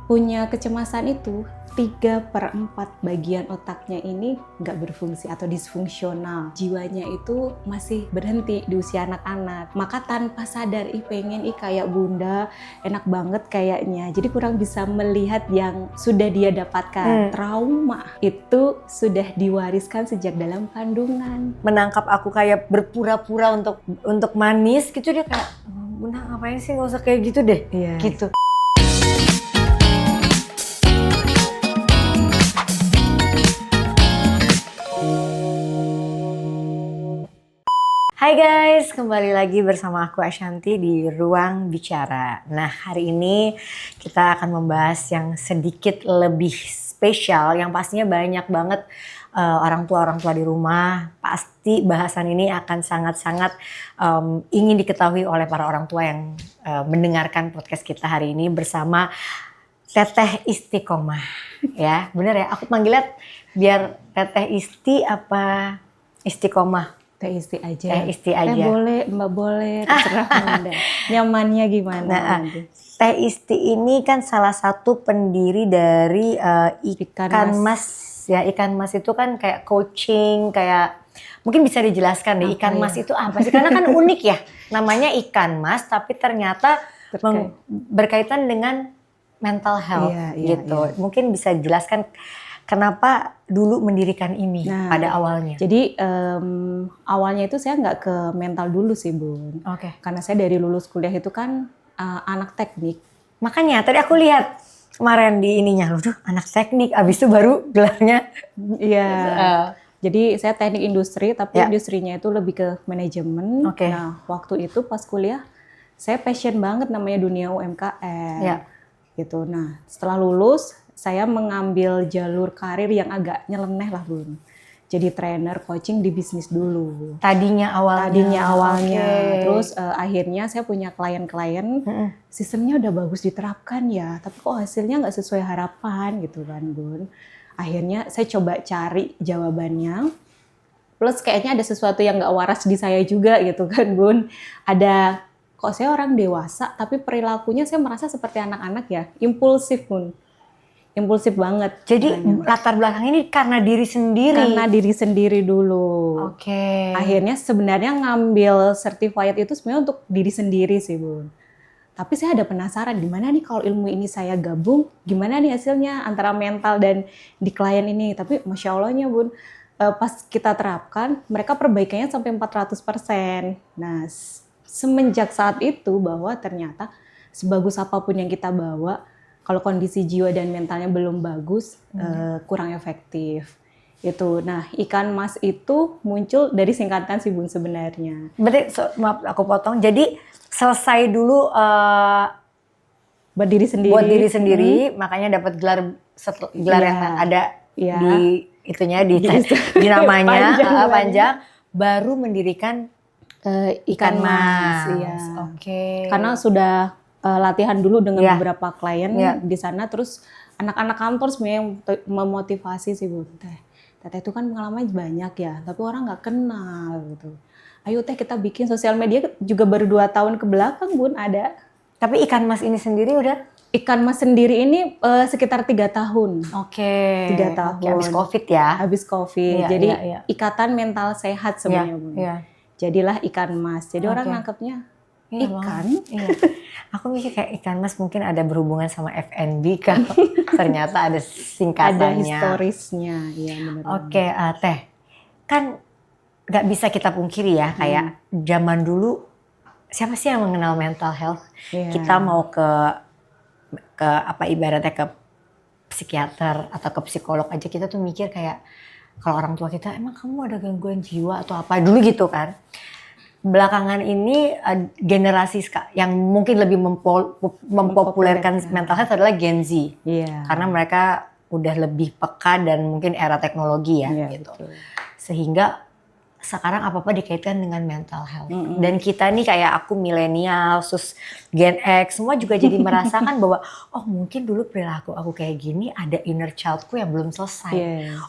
punya kecemasan itu 3/4 bagian otaknya ini nggak berfungsi atau disfungsional. Jiwanya itu masih berhenti di usia anak-anak. Maka tanpa sadar, pengen kayak bunda, enak banget kayaknya. Jadi kurang bisa melihat yang sudah dia dapatkan. Trauma itu sudah diwariskan sejak dalam kandungan. Menangkap aku kayak berpura-pura untuk manis gitu, dia kayak, bunda ngapain sih, nggak usah kayak gitu deh. Iya. Gitu. Hai guys, kembali lagi bersama aku Ashanti di Ruang Bicara. Nah, hari ini kita akan membahas yang sedikit lebih spesial, yang pastinya banyak banget orang tua di rumah. Pasti bahasan ini akan sangat-sangat ingin diketahui oleh para orang tua yang mendengarkan podcast kita hari ini bersama Teteh Istiqomah. Ya, bener ya? Aku panggilnya biar Teteh Isti apa Istiqomah? Teh Isti aja. Teh Isti aja. Teh boleh, Mbak boleh, terserah Bunda. Nyamannya gimana nanti? Teh Isti ini kan salah satu pendiri dari Ikan Mas. Ya, Ikan Mas itu kan kayak coaching, kayak mungkin bisa dijelaskan deh Ikan Mas itu apa sih? Karena kan unik ya, namanya Ikan Mas tapi ternyata berkaitan dengan mental health gitu. Iya. Mungkin bisa dijelaskan kenapa dulu mendirikan ini pada awalnya? Jadi awalnya itu saya nggak ke mental dulu sih Bun. Oke. Karena saya dari lulus kuliah itu kan anak teknik. Makanya tadi aku lihat kemarin di ininya, loh anak teknik, abis itu baru gelarnya. Iya. Jadi saya teknik industri, tapi industrinya itu lebih ke manajemen. Oke. Nah waktu itu pas kuliah saya passion banget namanya dunia UMKM. Ya. Gitu. Nah setelah lulus saya mengambil jalur karir yang agak nyeleneh lah Bun. Jadi trainer coaching di bisnis dulu. Tadinya awalnya. Okay. Terus akhirnya saya punya klien-klien, sistemnya udah bagus diterapkan ya, tapi kok hasilnya nggak sesuai harapan gitu kan Bun. Akhirnya saya coba cari jawabannya. Plus kayaknya ada sesuatu yang nggak waras di saya juga gitu kan Bun. Ada, kok saya orang dewasa tapi perilakunya saya merasa seperti anak-anak ya, impulsif Bun. Impulsif banget. Jadi latar belakang ini karena diri sendiri? Karena diri sendiri dulu. Oke. Akhirnya sebenarnya ngambil certified itu sebenarnya untuk diri sendiri sih Bun. Tapi saya ada penasaran gimana nih kalau ilmu ini saya gabung, gimana nih hasilnya antara mental dan di klien ini. Tapi Masya Allahnya Bun, pas kita terapkan mereka perbaikannya sampai 400%. Nah semenjak saat itu bahwa ternyata sebagus apapun yang kita bawa, kalau kondisi jiwa dan mentalnya belum bagus, kurang efektif. Itu. Nah, Ikan Mas itu muncul dari singkatan sih Bun sebenarnya. Berarti, maaf aku potong, jadi selesai dulu buat diri sendiri, makanya dapat gelar yang ada di itunya, di namanya panjang, baru mendirikan Ikan Mas. Iya. Oke. Karena sudah latihan dulu dengan beberapa klien di sana, terus anak-anak kantor sebenarnya yang memotivasi sih Bun. Teteh itu kan pengalamannya banyak ya, tapi orang nggak kenal gitu. Ayo Teh kita bikin sosial media, juga baru 2 tahun ke belakang Bun ada. Tapi Ikan Mas ini sendiri udah? Ikan Mas sendiri ini sekitar 3 tahun. Oke. 3 tahun. Habis COVID ya? Habis COVID. Jadi ikatan mental sehat sebenarnya Bun. Jadilah Ikan Mas. Jadi orang nangkepnya ikan. Iya. Aku mikir kayak Ikan Mas mungkin ada berhubungan sama FNB kan. Ternyata ada singkatannya. Ada historisnya. Iya benar. Oke, Teh. Kan nggak bisa kita pungkiri ya, kayak zaman dulu siapa sih yang mengenal mental health? Kita mau ke apa ibaratnya ke psikiater atau ke psikolog aja, kita tuh mikir kayak kalau orang tua kita, emang kamu ada gangguan jiwa atau apa dulu gitu kan. Belakangan ini generasi yang mungkin lebih mempopulerkan mental health adalah Gen Z. Karena mereka udah lebih peka dan mungkin era teknologi ya gitu. Betul. Sehingga sekarang apa-apa dikaitkan dengan mental health. Dan kita nih kayak aku milenial, sus Gen X, semua juga jadi merasakan bahwa oh mungkin dulu perilaku aku kayak gini ada inner childku yang belum selesai.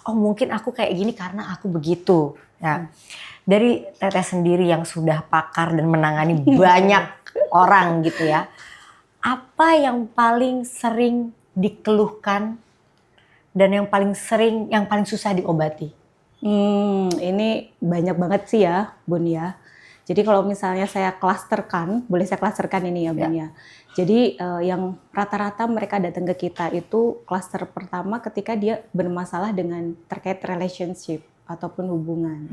Oh mungkin aku kayak gini karena aku begitu. Ya. Dari Teteh sendiri yang sudah pakar dan menangani banyak orang gitu ya, apa yang paling sering dikeluhkan dan yang paling sering, yang paling susah diobati? Ini banyak banget sih ya, Bun ya. Jadi kalau misalnya saya klasterkan, boleh saya klasterkan ini ya, Bun ya. Jadi yang rata-rata mereka datang ke kita itu klaster pertama ketika dia bermasalah dengan terkait relationship ataupun hubungan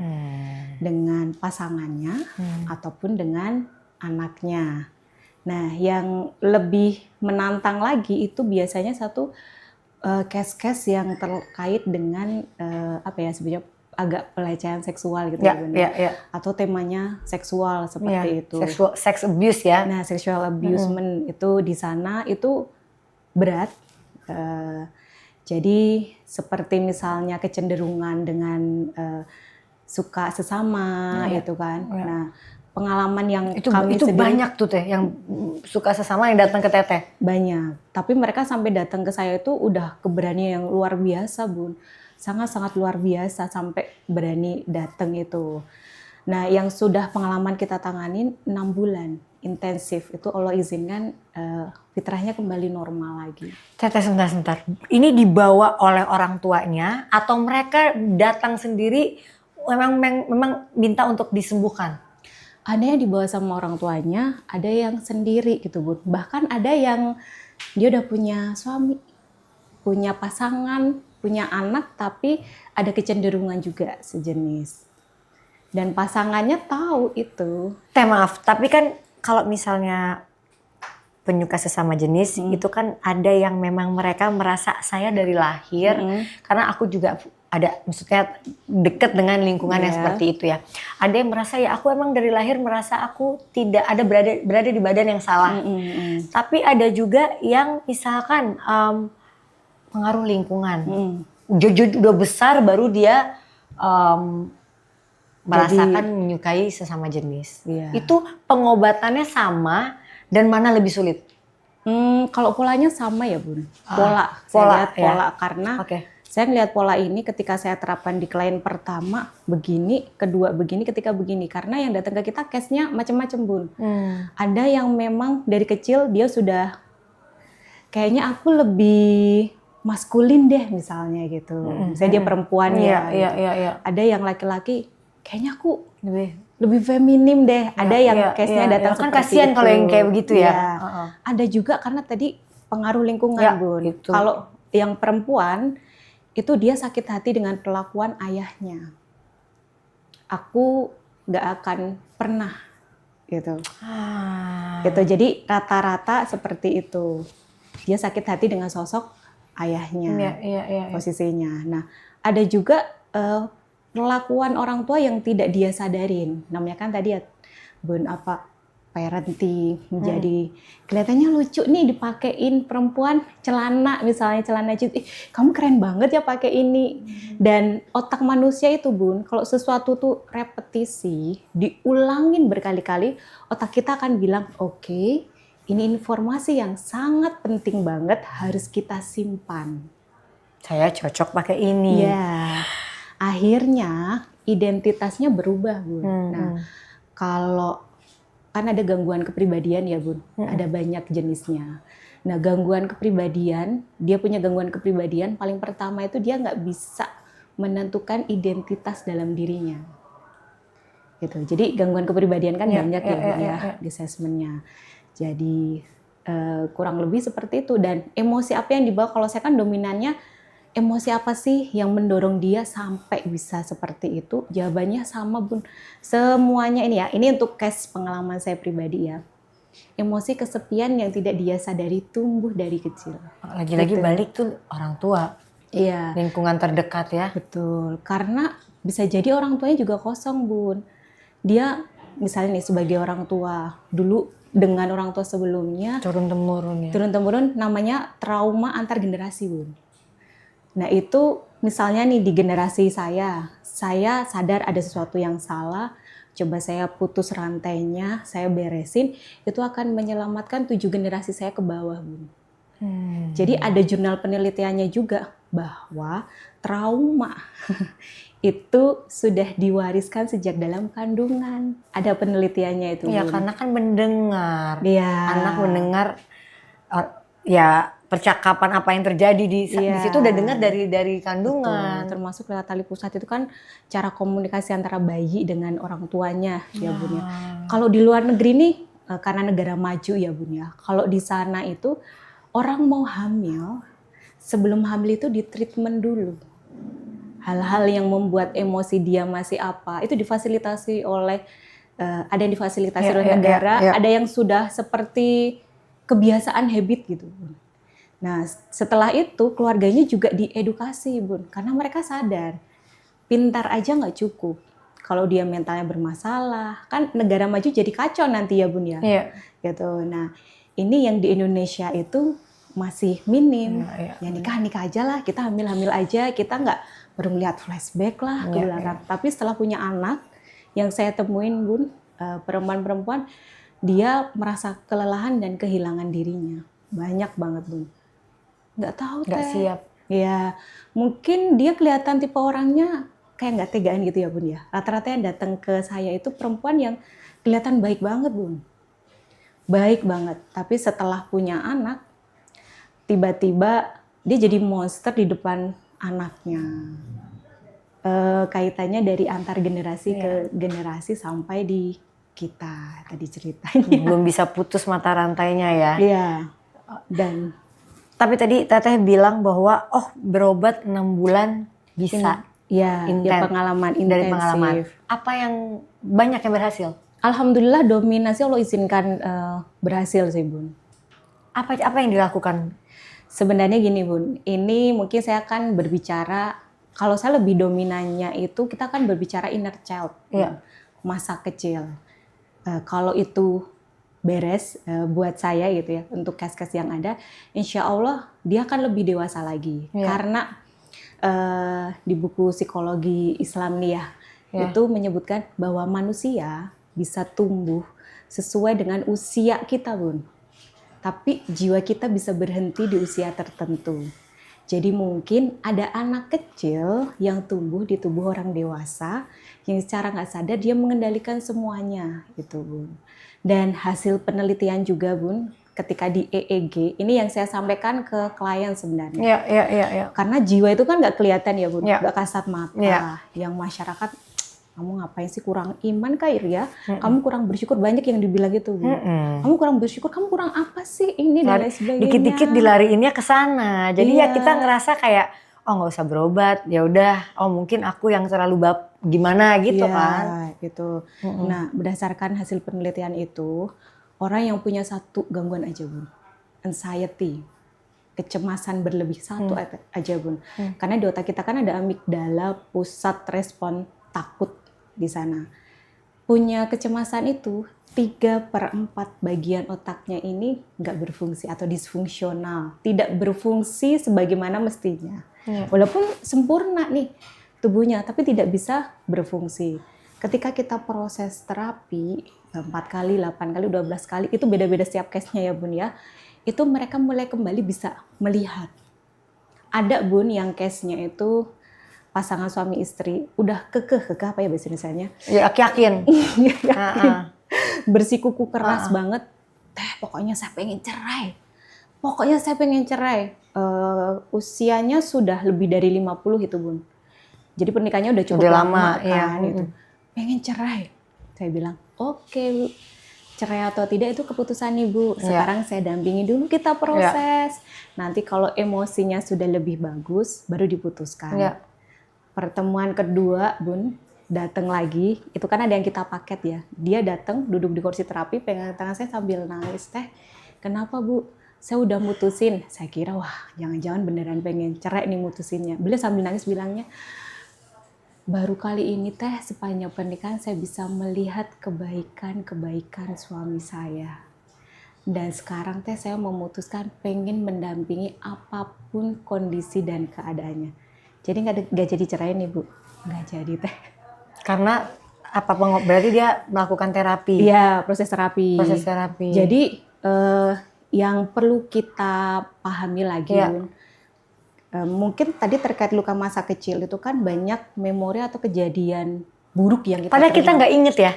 dengan pasangannya ataupun dengan anaknya. Nah, yang lebih menantang lagi itu biasanya satu case-case yang terkait dengan apa ya sebenarnya agak pelecehan seksual gitu ya. Atau temanya seksual seperti itu. Sex abuse ya. Nah, sexual abusement itu di sana itu berat. Jadi seperti misalnya kecenderungan dengan suka sesama gitu kan. Nah, pengalaman yang itu kami itu sendiri banyak tuh Teh yang suka sesama yang datang ke Teteh. banyak. Tapi mereka sampai datang ke saya itu udah keberanian yang luar biasa, Bun. Sangat-sangat luar biasa sampai berani datang itu. Nah, yang sudah pengalaman kita tanganin 6 bulan intensif itu Allah izinkan fitrahnya kembali normal lagi. Teteh sebentar. Ini dibawa oleh orang tuanya atau mereka datang sendiri memang minta untuk disembuhkan? Ada yang dibawa sama orang tuanya, ada yang sendiri gitu, Bun. Bahkan ada yang dia udah punya suami, punya pasangan, punya anak, tapi ada kecenderungan juga sejenis. Dan pasangannya tahu itu. Teh maaf, tapi kan kalau misalnya penyuka sesama jenis itu kan ada yang memang mereka merasa saya dari lahir, karena aku juga ada maksudnya dekat dengan lingkungan yang seperti itu ya. Ada yang merasa ya aku emang dari lahir merasa aku tidak ada berada di badan yang salah. Tapi ada juga yang misalkan pengaruh lingkungan. Udah besar baru dia merasakan menyukai sesama jenis. Itu pengobatannya sama dan mana lebih sulit? Kalau polanya sama ya, Bun. Pola karena saya ngelihat pola ini ketika saya terapkan di klien pertama begini, kedua begini, ketiga begini. Karena yang datang ke kita case-nya macam-macam, Bun. Ada yang memang dari kecil dia sudah kayaknya aku lebih maskulin deh misalnya gitu. Misalnya dia perempuan ya. Ada yang laki-laki kayaknya aku lebih feminim deh. Ada yang case-nya datang kan seperti kasihan itu. kalau yang kayak begitu ya. Ada juga karena tadi pengaruh lingkungan, Bun. Kalau yang perempuan itu dia sakit hati dengan perlakuan ayahnya. Aku gak akan pernah gitu. Gitu. Jadi rata-rata seperti itu. Dia sakit hati dengan sosok ayahnya, posisinya. Nah, ada juga perlakuan orang tua yang tidak dia sadarin. Namanya kan tadi ya, Bun, parenting, menjadi kelihatannya lucu nih dipakein perempuan celana, misalnya celana jeans. Kamu keren banget ya pakai ini. Dan otak manusia itu, Bun, kalau sesuatu tuh repetisi, diulangin berkali-kali, otak kita akan bilang, oke, ini informasi yang sangat penting banget harus kita simpan. Saya cocok pakai ini. Ya, akhirnya identitasnya berubah, Bun. Nah, kalau kan ada gangguan kepribadian ya, Bun. Ada banyak jenisnya. Nah, gangguan kepribadian, dia punya gangguan kepribadian, paling pertama itu dia nggak bisa menentukan identitas dalam dirinya. Gitu. Jadi gangguan kepribadian kan banyak ya, Bun, ya di assessment-nya. Jadi kurang lebih seperti itu. Dan emosi apa yang dibawa, kalau saya kan dominannya, emosi apa sih yang mendorong dia sampai bisa seperti itu? Jawabannya sama, Bun. Semuanya ini ya, ini untuk case pengalaman saya pribadi ya. Emosi kesepian yang tidak dia sadari tumbuh dari kecil. Lagi-lagi balik tuh orang tua. Iya. Lingkungan terdekat ya. Betul. Karena bisa jadi orang tuanya juga kosong, Bun. Dia misalnya nih sebagai orang tua, dulu dengan orang tua sebelumnya. Turun-temurun ya. Turun-temurun namanya trauma antar generasi, Bun. Nah itu misalnya nih di generasi saya sadar ada sesuatu yang salah, coba saya putus rantainya, saya beresin, itu akan menyelamatkan 7 generasi saya ke bawah, Bun. Jadi ada jurnal penelitiannya juga bahwa trauma itu sudah diwariskan sejak dalam kandungan. Ada penelitiannya itu. Iya, karena kan mendengar. Iya. Anak mendengar ya percakapan apa yang terjadi di situ udah dengar dari kandungan. Betul. Termasuk lewat tali pusat itu kan cara komunikasi antara bayi dengan orang tuanya ya Bun ya. Kalau di luar negeri nih karena negara maju ya Bun ya. Kalau di sana itu orang mau hamil, sebelum hamil itu di treatment dulu. Hal-hal yang membuat emosi dia masih apa, itu difasilitasi oleh ada yang difasilitasi oleh negara, ada yang sudah seperti kebiasaan habit gitu. Nah, setelah itu keluarganya juga diedukasi, Bun, karena mereka sadar pintar aja nggak cukup. Kalau dia mentalnya bermasalah, kan negara maju jadi kacau nanti ya, Bun ya. Iya. Gitu. Nah, ini yang di Indonesia itu masih minim. Ya nikah aja lah, kita hamil aja, kita nggak perlu lihat flashback lah ke belakang. Tapi setelah punya anak, yang saya temuin, Bun, perempuan-perempuan, dia merasa kelelahan dan kehilangan dirinya. Banyak banget, Bun. Nggak tahu nggak siap. Ya, mungkin dia kelihatan tipe orangnya kayak nggak tegaan gitu ya Bun ya. Rata-rata yang datang ke saya itu perempuan yang kelihatan baik banget Bun. Baik banget. Tapi setelah punya anak, tiba-tiba dia jadi monster di depan anaknya. Kaitannya dari antar generasi ke generasi sampai di kita tadi ceritanya. Belum bisa putus mata rantainya ya. Iya. Dan tapi tadi Teteh bilang bahwa berobat 6 bulan bisa. Ya pengalaman intensif. Dari pengalaman. Apa yang banyak yang berhasil? Alhamdulillah dominasi Allah izinkan berhasil sih Bun. Apa yang dilakukan? Sebenarnya gini Bun, ini mungkin saya akan berbicara, kalau saya lebih dominannya itu kita kan berbicara inner child, masa kecil. Kalau itu beres buat saya gitu ya, untuk kes-kes yang ada, insya Allah dia akan lebih dewasa lagi. Karena di buku psikologi Islam nih itu menyebutkan bahwa manusia bisa tumbuh sesuai dengan usia kita Bun. Tapi jiwa kita bisa berhenti di usia tertentu. Jadi mungkin ada anak kecil yang tumbuh di tubuh orang dewasa yang secara nggak sadar dia mengendalikan semuanya gitu Bun. Dan hasil penelitian juga Bun, ketika di EEG, ini yang saya sampaikan ke klien sebenarnya. Iya. Karena jiwa itu kan nggak kelihatan ya Bun, nggak kasat mata. Yang masyarakat, kamu ngapain sih, kurang iman kah ya? Kamu kurang bersyukur, banyak yang dibilang gitu Bun. Kamu kurang bersyukur, kamu kurang apa sih ini dan lain sebagainya. Dikit-dikit dilariinnya ke sana. Jadi ya kita ngerasa kayak nggak usah berobat, ya udah. Mungkin aku yang terlalu gimana gitu kan. Gitu. Nah, berdasarkan hasil penelitian itu, orang yang punya satu gangguan aja Bun, anxiety, kecemasan berlebih satu aja Bun. Karena di otak kita kan ada amigdala, pusat respon takut di sana. Punya kecemasan itu 3/4 bagian otaknya ini nggak berfungsi atau disfungsional, tidak berfungsi sebagaimana mestinya. Walaupun sempurna nih tubuhnya, tapi tidak bisa berfungsi. Ketika kita proses terapi 4 kali, 8 kali, 12 kali, itu beda-beda setiap case-nya ya Bun ya. Itu mereka mulai kembali bisa melihat. Ada Bun yang case-nya itu pasangan suami istri udah kekeh apa ya bahasa Indonesianya? Ya yakin. Bersikuku keras banget. Pokoknya saya pengen cerai. Usianya sudah lebih dari 50 itu Bun. Jadi pernikahannya udah cukup lama kan gitu. Pengen cerai. Saya bilang, oke Bu, cerai atau tidak itu keputusan Ibu. Sekarang saya dampingi dulu, kita proses. Nanti kalau emosinya sudah lebih bagus, baru diputuskan. Pertemuan kedua Bun, datang lagi, itu kan ada yang kita paket ya. Dia datang, duduk di kursi terapi, pegang tangan saya sambil nangis. Kenapa Bu? Saya udah mutusin. Saya kira wah jangan-jangan beneran pengen cerai nih mutusinnya. Beliau sambil nangis bilangnya, baru kali ini sepanjang pernikahan saya bisa melihat kebaikan suami saya. Dan sekarang saya memutuskan pengen mendampingi apapun kondisi dan keadaannya. Jadi nggak jadi cerai nih Bu, nggak jadi Karena berarti dia melakukan terapi? Iya, proses terapi. Jadi yang perlu kita pahami lagi Bun, mungkin tadi terkait luka masa kecil itu kan banyak memori atau kejadian buruk yang kita padahal kita nggak inget ya,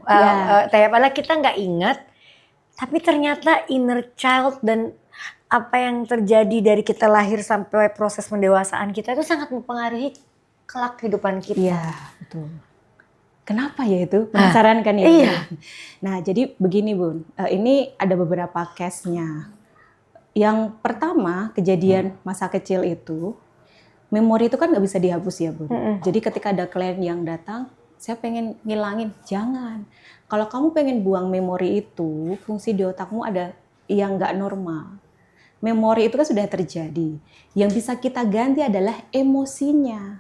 padahal kita nggak inget, tapi ternyata inner child dan apa yang terjadi dari kita lahir sampai proses pendewasaan kita itu sangat mempengaruhi kelak kehidupan kita. Iya, betul. Kenapa ya itu? Penasaran kan ya? Iya. Nah, jadi begini Bun, ini ada beberapa case-nya. Yang pertama, kejadian masa kecil itu, memori itu kan nggak bisa dihapus ya Bun. Jadi ketika ada klien yang datang, saya pengen ngilangin, jangan. Kalau kamu pengen buang memori itu, fungsi di otakmu ada yang nggak normal. Memori itu kan sudah terjadi. Yang bisa kita ganti adalah emosinya.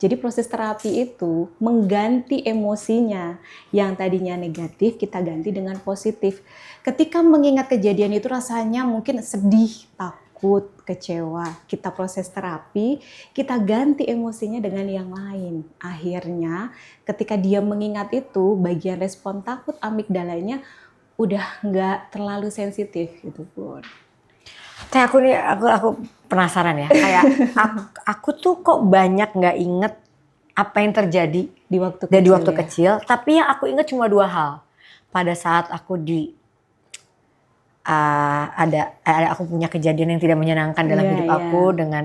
Jadi proses terapi itu mengganti emosinya. Yang tadinya negatif kita ganti dengan positif. Ketika mengingat kejadian itu rasanya mungkin sedih, takut, kecewa. Kita proses terapi, kita ganti emosinya dengan yang lain. Akhirnya ketika dia mengingat itu, bagian respon takut amigdalanya udah nggak terlalu sensitif gitu Bun. Aku penasaran ya, kayak aku tuh kok banyak nggak inget apa yang terjadi Di waktu dari kecil, waktu ya? kecil, tapi yang aku inget cuma 2 hal. Pada saat aku aku punya kejadian yang tidak menyenangkan dalam Iya, hidup iya. aku dengan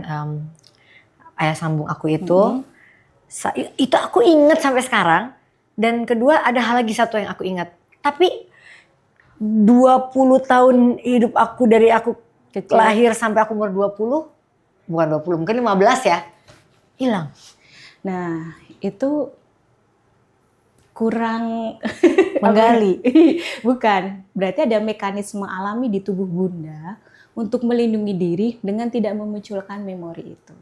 ayah sambung aku itu, itu aku inget sampai sekarang. Dan kedua ada hal lagi satu yang aku ingat, tapi 20 tahun hidup aku dari aku Kecil. lahir sampai aku umur 20, bukan 20, mungkin 15 ya, hilang. Nah, itu kurang Menggali. Bukan, berarti ada mekanisme alami di tubuh Bunda untuk melindungi diri dengan tidak memunculkan memori itu.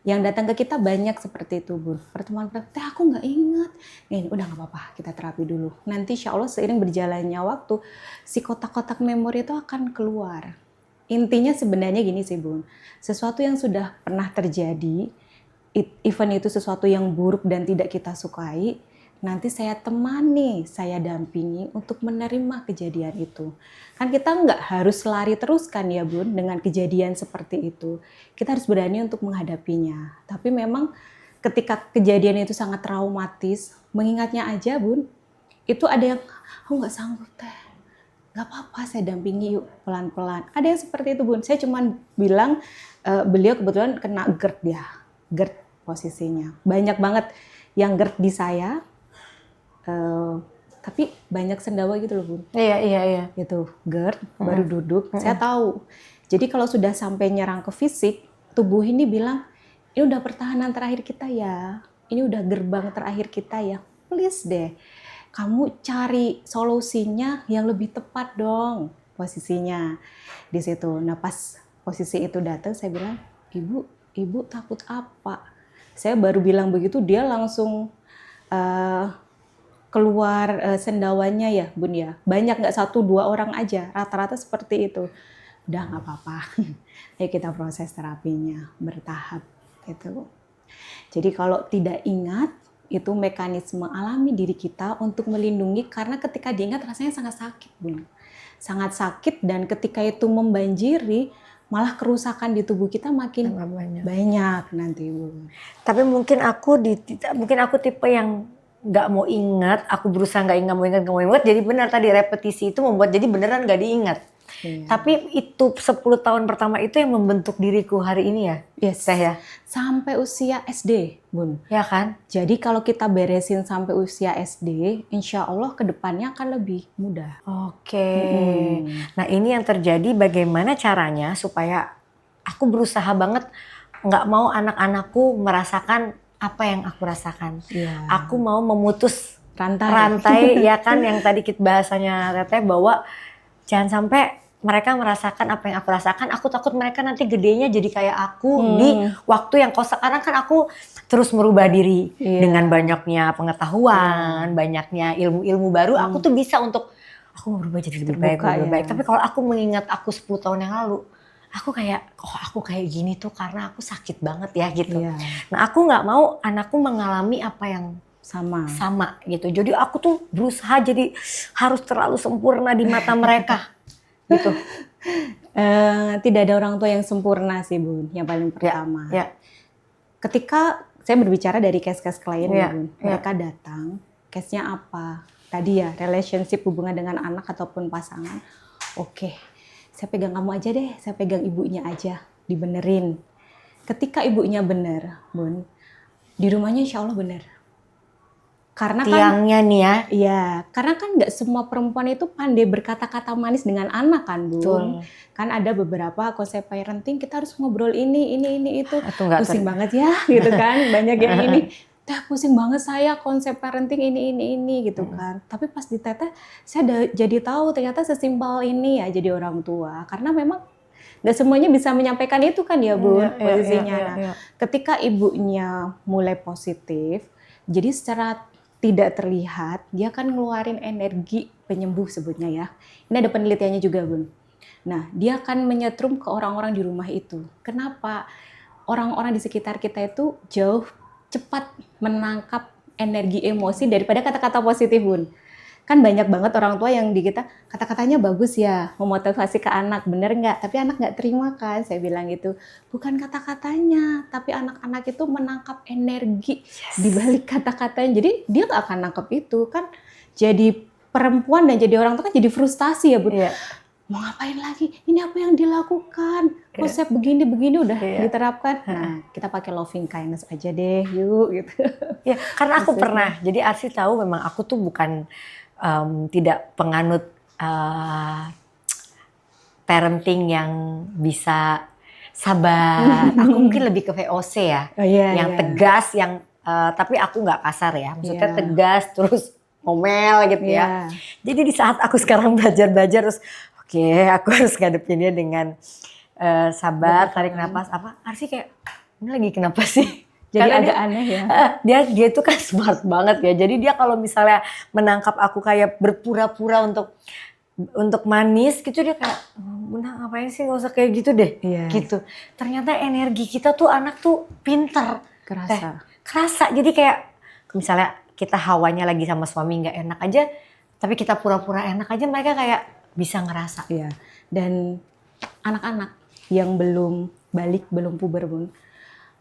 Yang datang ke kita banyak seperti itu Bun. Pertemuan-pertemuan, aku nggak ingat. Nih, udah nggak apa-apa, kita terapi dulu. Nanti insya Allah seiring berjalannya waktu, si kotak-kotak memori itu akan keluar. Intinya sebenarnya gini sih Bun, sesuatu yang sudah pernah terjadi, even itu sesuatu yang buruk dan tidak kita sukai, nanti saya temani, saya dampingi untuk menerima kejadian itu. Kan kita nggak harus lari terus kan ya Bun dengan kejadian seperti itu. Kita harus berani untuk menghadapinya. Tapi memang ketika kejadian itu sangat traumatis, mengingatnya aja Bun, itu ada yang, aku nggak sanggup teh. Gak apa-apa, saya dampingi yuk pelan-pelan. Ada yang seperti itu Bun. Saya cuma bilang beliau kebetulan kena GERD ya. GERD posisinya. Banyak banget yang GERD di saya. Tapi banyak sendawa gitu loh Bun. Iya. Gitu, GERD, baru duduk. Saya tahu. Jadi kalau sudah sampai nyerang ke fisik, tubuh ini bilang, ini udah pertahanan terakhir kita ya. Ini udah gerbang terakhir kita ya. Please deh. Kamu cari solusinya yang lebih tepat dong posisinya di situ. Nah pas posisi itu datang saya bilang, ibu takut apa? Saya baru bilang begitu dia langsung keluar sendawanya ya Bun ya. Banyak nggak 1-2 orang aja, rata-rata seperti itu. Udah nggak apa-apa, ayo kita proses terapinya bertahap gitu. Jadi kalau tidak ingat, itu mekanisme alami diri kita untuk melindungi karena ketika diingat rasanya sangat sakit Bun. Sangat sakit dan ketika itu membanjiri malah kerusakan di tubuh kita makin banyak nanti Bun. Tapi mungkin aku tipe yang nggak mau ingat, aku berusaha nggak mau ingat. Jadi benar tadi repetisi itu membuat jadi beneran nggak diingat. Iya. Tapi itu 10 tahun pertama itu yang membentuk diriku hari ini ya. Yes. Teh ya. Sampai usia SD, Bun. Ya kan? Jadi kalau kita beresin sampai usia SD, insya Allah kedepannya akan lebih mudah. Oke. Nah ini yang terjadi, bagaimana caranya supaya aku berusaha banget nggak mau anak-anakku merasakan apa yang aku rasakan. Yeah. Aku mau memutus rantai ya kan yang tadi kita bahasanya Teteh bahwa jangan sampai mereka merasakan apa yang aku rasakan. Aku takut mereka nanti gedenya jadi kayak aku di waktu yang kosong. Karena kan aku terus merubah diri dengan banyaknya pengetahuan, banyaknya ilmu-ilmu baru. Aku tuh bisa untuk aku merubah jadi lebih baik. Tapi kalau aku mengingat aku 10 tahun yang lalu, aku kayak, aku kayak gini tuh karena aku sakit banget ya gitu. Yeah. Nah aku nggak mau anakku mengalami apa yang sama gitu. Jadi aku tuh berusaha jadi harus terlalu sempurna di mata mereka gitu. Tidak ada orang tua yang sempurna sih Bun, yang paling pertama. Yeah. Ketika saya berbicara dari case-case klien ya Bun, mereka datang, case-nya apa? Tadi ya relationship hubungan dengan anak ataupun pasangan. Oke. saya pegang kamu aja deh, saya pegang ibunya aja, dibenerin. Ketika ibunya bener, Bun, di rumahnya insya Allah bener. Karena Tiangnya nih ya. Iya, karena kan nggak semua perempuan itu pandai berkata-kata manis dengan anak kan, Bun. Betul. Kan ada beberapa konsep parenting kita harus ngobrol ini itu. Atau nggak Pusing banget ya, gitu kan. Banyak yang ini, teh pusing banget saya konsep parenting ini gitu kan. Tapi pas diteteh, saya jadi tahu ternyata sesimpel ini ya jadi orang tua. Karena memang nggak semuanya bisa menyampaikan itu kan ya, Bun, posisinya. Nah, ketika ibunya mulai positif, jadi secara tidak terlihat, dia kan ngeluarin energi penyembuh sebutnya ya. Ini ada penelitiannya juga, Bun. Nah, dia akan menyetrum ke orang-orang di rumah itu. Kenapa? Orang-orang di sekitar kita itu jauh cepat menangkap energi emosi daripada kata-kata positif, Bun. Kan banyak banget orang tua yang di kita kata-katanya bagus ya, memotivasi ke anak, bener nggak? Tapi anak nggak terima kan, saya bilang gitu. Bukan kata-katanya, tapi anak-anak itu menangkap energi di balik kata-katanya. Jadi dia nggak akan nangkep itu kan. Jadi perempuan dan jadi orang tua kan jadi frustasi ya, Bun. Mau ngapain lagi? Ini apa yang dilakukan? Konsep begini-begini udah diterapkan. Nah, kita pakai loving kindness aja deh, yuk gitu. Ya, karena aku pernah. Jadi Arsi tahu memang aku tuh bukan tidak penganut parenting yang bisa sabar. Aku mungkin lebih ke VOC ya, yang tegas, yang tapi aku nggak kasar ya. Maksudnya tegas terus ngomel gitu ya. Jadi di saat aku sekarang belajar terus, oke, aku harus ngadepin dia dengan sabar, tarik nafas. Arsi kayak ini lagi kenapa sih? Jadi agak aneh ya. Dia itu kan smart banget ya. Jadi dia kalau misalnya menangkap aku kayak berpura-pura untuk manis gitu, dia kayak, Bunda ngapain sih, nggak usah kayak gitu deh. Gitu. Ternyata energi kita tuh anak tuh pinter. Kerasa. Jadi kayak misalnya kita hawanya lagi sama suami nggak enak aja, tapi kita pura-pura enak aja, mereka kayak bisa ngerasa. Iya. Dan anak-anak yang belum balik, belum puber, Bun,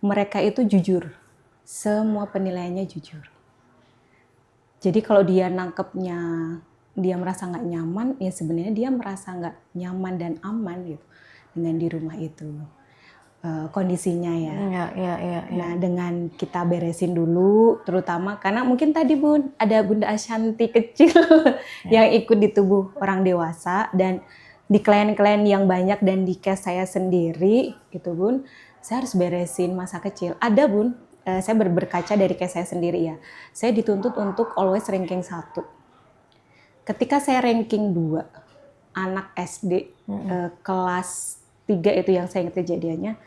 mereka itu jujur, semua penilaiannya jujur. Jadi kalau dia nangkepnya, dia merasa nggak nyaman, ya sebenarnya dia merasa nggak nyaman dan aman gitu dengan di rumah itu kondisinya ya. Nah, dengan kita beresin dulu, terutama karena mungkin tadi, Bun, ada Bunda Ashanti kecil yang ikut di tubuh orang dewasa dan di klien-klien yang banyak dan di case saya sendiri gitu, Bun. Saya harus beresin masa kecil. Ada, Bun, saya berkaca dari case saya sendiri ya. Saya dituntut untuk always ranking 1. Ketika saya ranking 2, anak SD kelas 3 itu yang saya ingat kejadiannya,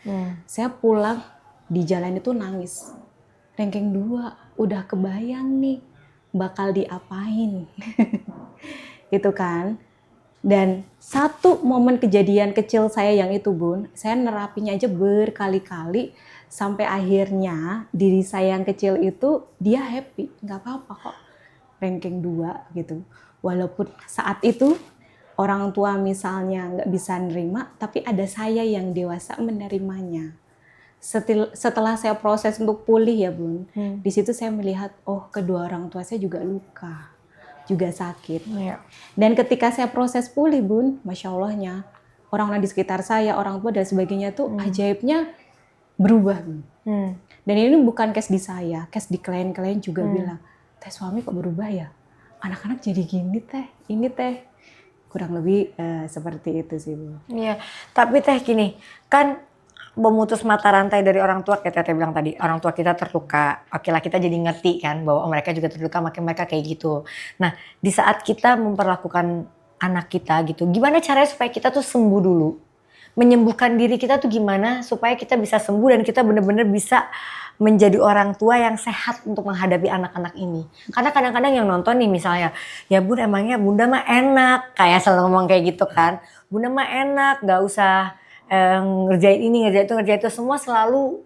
saya pulang di jalan itu nangis. Ranking 2, udah kebayang nih bakal diapain. Gitu kan. Dan satu momen kejadian kecil saya yang itu, Bun, saya nerapinya aja berkali-kali sampai akhirnya diri saya yang kecil itu dia happy, nggak apa-apa kok ranking 2 gitu. Walaupun saat itu orang tua misalnya nggak bisa nerima, tapi ada saya yang dewasa menerimanya. Setelah saya proses untuk pulih ya, Bun, di situ saya melihat, oh kedua orang tua saya juga luka, juga sakit. Dan ketika saya proses pulih, Bun, Masya Allahnya, orang-orang di sekitar saya, orang tua dan sebagainya tuh ajaibnya berubah. Dan ini bukan case di saya, case di klien-klien juga bilang, teh suami kok berubah ya? Anak-anak jadi gini teh, ini teh. Kurang lebih seperti itu sih, Bu. Iya, tapi teh gini, kan memutus mata rantai dari orang tua, kayak Teteh bilang tadi, orang tua kita terluka, oke lah kita jadi ngerti kan bahwa mereka juga terluka, makanya mereka kayak gitu. Nah, di saat kita memperlakukan anak kita gitu, gimana caranya supaya kita tuh sembuh dulu? Menyembuhkan diri kita tuh gimana supaya kita bisa sembuh dan kita benar-benar bisa menjadi orang tua yang sehat untuk menghadapi anak-anak ini. Karena kadang-kadang yang nonton nih misalnya, ya Bun emangnya Bunda mah enak, kayak selalu ngomong kayak gitu kan. Bunda mah enak, gak usah ngerjain ini, ngerjain itu, semua selalu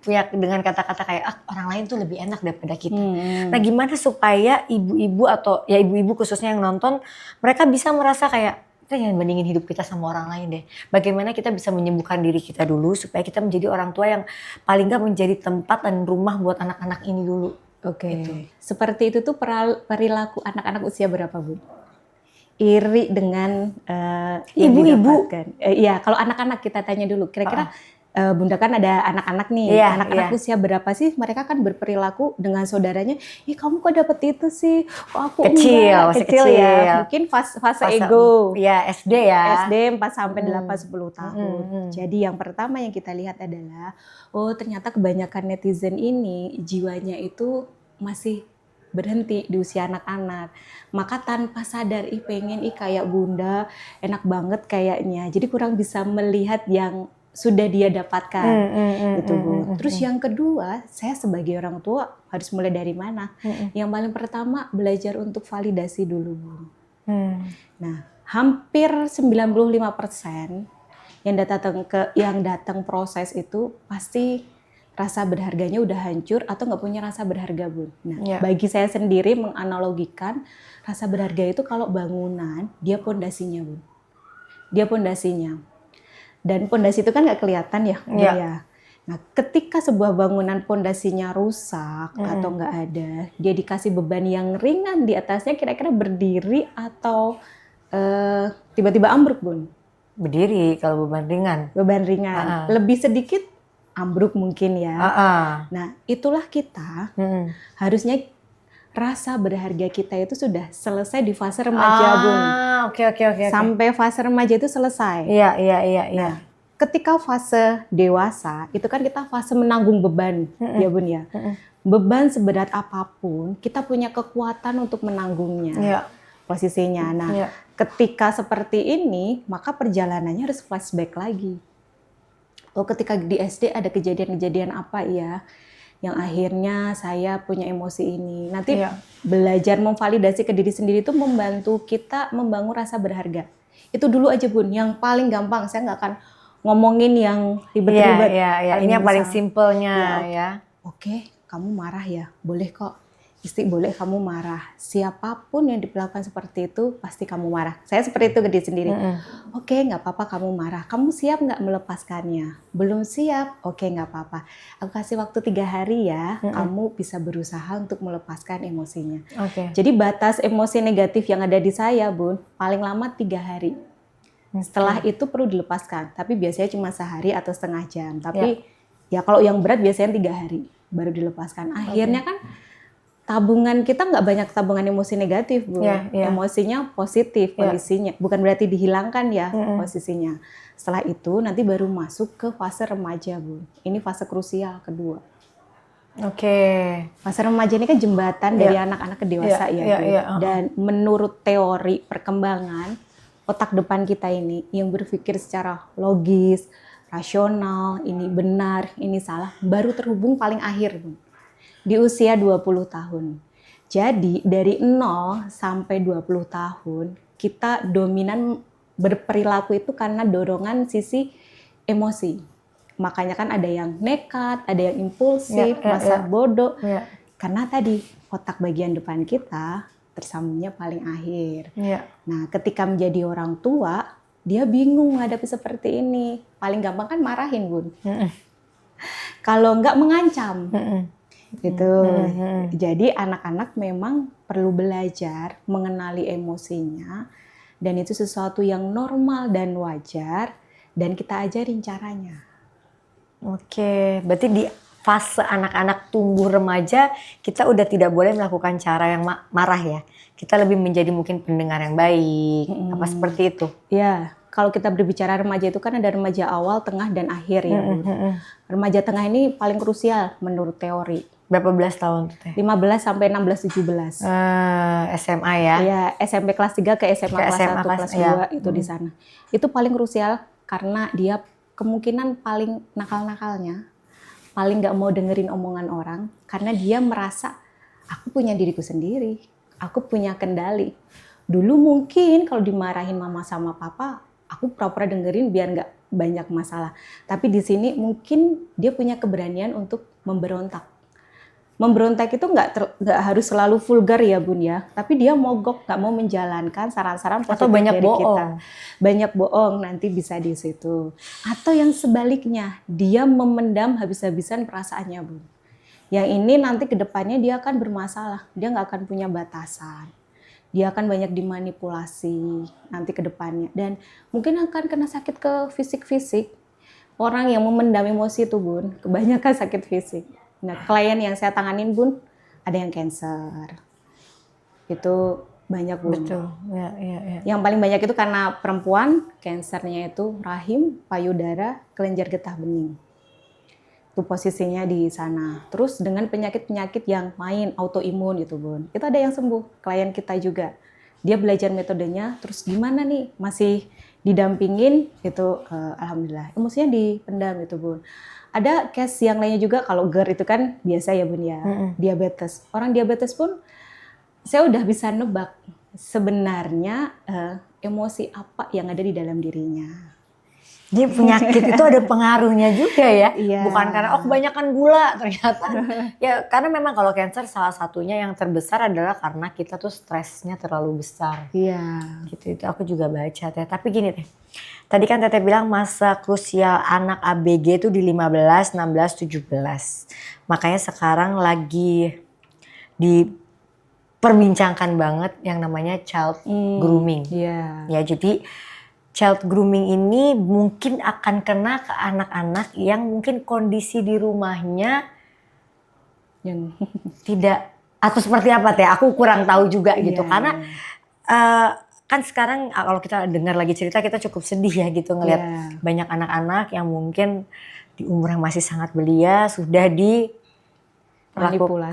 punya dengan kata-kata kayak orang lain tuh lebih enak daripada kita. Nah gimana supaya ibu-ibu atau ya ibu-ibu khususnya yang nonton, mereka bisa merasa kayak kita jangan bandingin hidup kita sama orang lain deh. Bagaimana kita bisa menyembuhkan diri kita dulu supaya kita menjadi orang tua yang paling gak menjadi tempat dan rumah buat anak-anak ini dulu. Oke. Gitu. Seperti itu tuh perilaku anak-anak usia berapa, Bu? iri dengan yang Ibu-ibu. didapatkan. Iya, kalau anak-anak kita tanya dulu, kira-kira Bunda kan ada anak-anak nih, Iya, anak-anak iya. usia berapa sih mereka kan berperilaku dengan saudaranya, ih kamu kok dapet itu sih, oh aku Kecil, enggak, masih kecil ya, kecil. mungkin fase ego, Iya, SD ya. SD 4 sampai 8 10 tahun. Hmm. Jadi yang pertama yang kita lihat adalah, oh ternyata kebanyakan netizen ini jiwanya itu masih berhenti di usia anak-anak. Maka tanpa sadar, pengen kayak bunda, enak banget kayaknya. Jadi kurang bisa melihat yang sudah dia dapatkan. Itu Bu. Terus yang kedua, saya sebagai orang tua harus mulai dari mana? Yang paling pertama belajar untuk validasi dulu Bu. Nah, hampir 95% yang datang proses itu pasti rasa berharganya udah hancur atau nggak punya rasa berharga Bun. Nah, bagi saya sendiri menganalogikan rasa berharga itu kalau bangunan dia pondasinya Bun. Dia pondasinya. Dan pondasi itu kan nggak kelihatan ya Bun ya. Nah, ketika sebuah bangunan pondasinya rusak atau nggak ada, dia dikasih beban yang ringan di atasnya, kira-kira berdiri atau tiba-tiba ambruk Bun? Berdiri kalau beban ringan. Beban ringan. Lebih sedikit ambruk mungkin ya. Nah, itulah kita harusnya rasa berharga kita itu sudah selesai di fase remaja Bun. Oke. Sampai fase remaja itu selesai. Iya. Nah, ketika fase dewasa itu kan kita fase menanggung beban ya Bun ya. Beban seberat apapun kita punya kekuatan untuk menanggungnya. Posisinya. Nah, ketika seperti ini maka perjalanannya harus flashback lagi. Oh, ketika di SD ada kejadian-kejadian apa ya yang akhirnya saya punya emosi ini. Nanti belajar memvalidasi ke diri sendiri itu membantu kita membangun rasa berharga. Itu dulu aja Bun, yang paling gampang. Saya nggak akan ngomongin yang ribet-ribet. Ini yang paling simpelnya ya. Oke, kamu marah ya? Boleh kok. Isti, boleh kamu marah. Siapapun yang diperlakukan seperti itu, pasti kamu marah. Saya seperti itu ke diri sendiri. Oke, nggak apa-apa kamu marah. Kamu siap nggak melepaskannya? Belum siap? Oke, nggak apa-apa. Aku kasih waktu 3 hari ya, kamu bisa berusaha untuk melepaskan emosinya. Jadi batas emosi negatif yang ada di saya, Bun, paling lama 3 hari. Setelah itu perlu dilepaskan. Tapi biasanya cuma sehari atau setengah jam. Tapi ya kalau yang berat biasanya 3 hari baru dilepaskan. Akhirnya kan tabungan kita nggak banyak tabungan emosi negatif, Bu. Emosinya positif kondisinya. Bukan berarti dihilangkan ya posisinya. Setelah itu nanti baru masuk ke fase remaja, Bu. Ini fase krusial kedua. Fase remaja ini kan jembatan dari anak-anak ke dewasa ya, Bu. Dan menurut teori perkembangan, otak depan kita ini yang berpikir secara logis, rasional, ini benar, ini salah, baru terhubung paling akhir, Bu. Di usia 20 tahun. Jadi dari 0 sampai 20 tahun kita dominan berperilaku itu karena dorongan sisi emosi. Makanya kan ada yang nekat, ada yang impulsif, masa bodoh. Karena tadi otak bagian depan kita tersambungnya paling akhir. Nah, ketika menjadi orang tua, dia bingung menghadapi seperti ini. Paling gampang kan marahin, Bun. Kalau enggak mengancam. Gitu. Jadi anak-anak memang perlu belajar mengenali emosinya dan itu sesuatu yang normal dan wajar dan kita ajarin caranya. Berarti di fase anak-anak tumbuh remaja kita udah tidak boleh melakukan cara yang marah ya. Kita lebih menjadi mungkin pendengar yang baik, apa seperti itu? Ya. Kalau kita berbicara remaja itu kan ada remaja awal, tengah, dan akhir ya, Bu. Remaja tengah ini paling krusial menurut teori. Berapa belas tahun tuh? 15 sampai 16 17. SMA ya? Iya, SMP kelas 3 ke SMA kelas 1 kelas 2 itu di sana. Itu paling krusial karena dia kemungkinan paling nakal-nakalnya, paling nggak mau dengerin omongan orang karena dia merasa aku punya diriku sendiri, aku punya kendali. Dulu mungkin kalau dimarahin mama sama papa, aku pura-pura dengerin biar nggak banyak masalah. Tapi di sini mungkin dia punya keberanian untuk memberontak. Memberontak itu nggak harus selalu vulgar ya, Bun ya. Tapi dia mogok, nggak mau menjalankan saran-saran positif dari kita. Banyak bohong nanti bisa di situ. Atau yang sebaliknya, dia memendam habis-habisan perasaannya, Bun. Yang ini nanti ke depannya dia akan bermasalah. Dia nggak akan punya batasan. dia akan banyak dimanipulasi nanti ke depannya. Dan mungkin akan kena sakit ke fisik-fisik. Orang yang memendam emosi itu Bun, kebanyakan sakit fisik. Nah, klien yang saya tanganin Bun, ada yang cancer. Itu banyak Bun. Betul. Ya, ya, ya. Yang paling banyak itu karena perempuan, kansernya itu rahim, payudara, kelenjar getah bening. Itu posisinya di sana. Terus dengan penyakit-penyakit yang lain, autoimun gitu Bun. Itu ada yang sembuh, klien kita juga. Dia belajar metodenya, terus gimana nih? Masih didampingin gitu, alhamdulillah. Emosinya dipendam gitu Bun. Ada case yang lainnya juga, kalau GERD itu kan biasa ya Bun ya, diabetes. Orang diabetes pun saya udah bisa nebak sebenarnya emosi apa yang ada di dalam dirinya. Jadi penyakit itu ada pengaruhnya juga ya, Iya. bukan karena kebanyakan gula ternyata. Ya karena memang kalau cancer salah satunya yang terbesar adalah karena kita tuh stresnya terlalu besar. Iya. Gitu itu aku juga baca Teh. Tapi gini Teh, tadi kan Teteh bilang masa krusial anak ABG itu di 15, 16, 17. Makanya sekarang lagi diperbincangkan banget yang namanya child grooming. Iya. Ya jadi child grooming ini mungkin akan kena ke anak-anak yang mungkin kondisi di rumahnya Yang tidak atau seperti apa Teh? Aku kurang tahu juga gitu Iya. karena kan sekarang kalau kita dengar lagi cerita kita cukup sedih ya gitu ngelihat Iya. banyak anak-anak yang mungkin di umur yang masih sangat belia sudah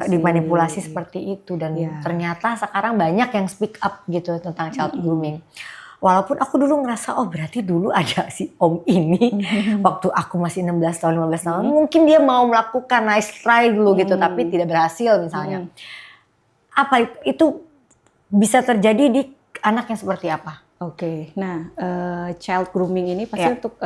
dimanipulasi seperti itu dan Iya. ternyata sekarang banyak yang speak up gitu tentang child grooming. Walaupun aku dulu ngerasa oh berarti dulu ada si om ini waktu aku masih 16 tahun 15 tahun mungkin dia mau melakukan nice try dulu gitu tapi tidak berhasil misalnya. Apa itu bisa terjadi di anak yang seperti apa? Oke. Nah, child grooming ini pasti untuk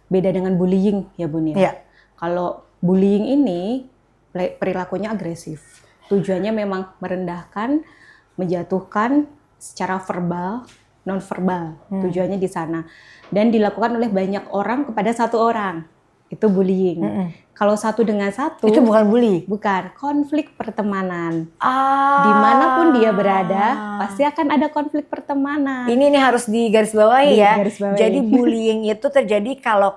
beda dengan bullying ya Bun ya. Iya. Kalau bullying ini perilakunya agresif. Tujuannya memang merendahkan, menjatuhkan secara verbal, non verbal. Tujuannya di sana. Dan dilakukan oleh banyak orang kepada satu orang. Itu bullying. Kalau satu dengan satu Itu bukan bully. bukan, konflik pertemanan. Ah. Dimanapun dia berada, pasti akan ada konflik pertemanan. Ini harus digarisbawahi ya. Digarisbawahi. Jadi bullying itu terjadi kalau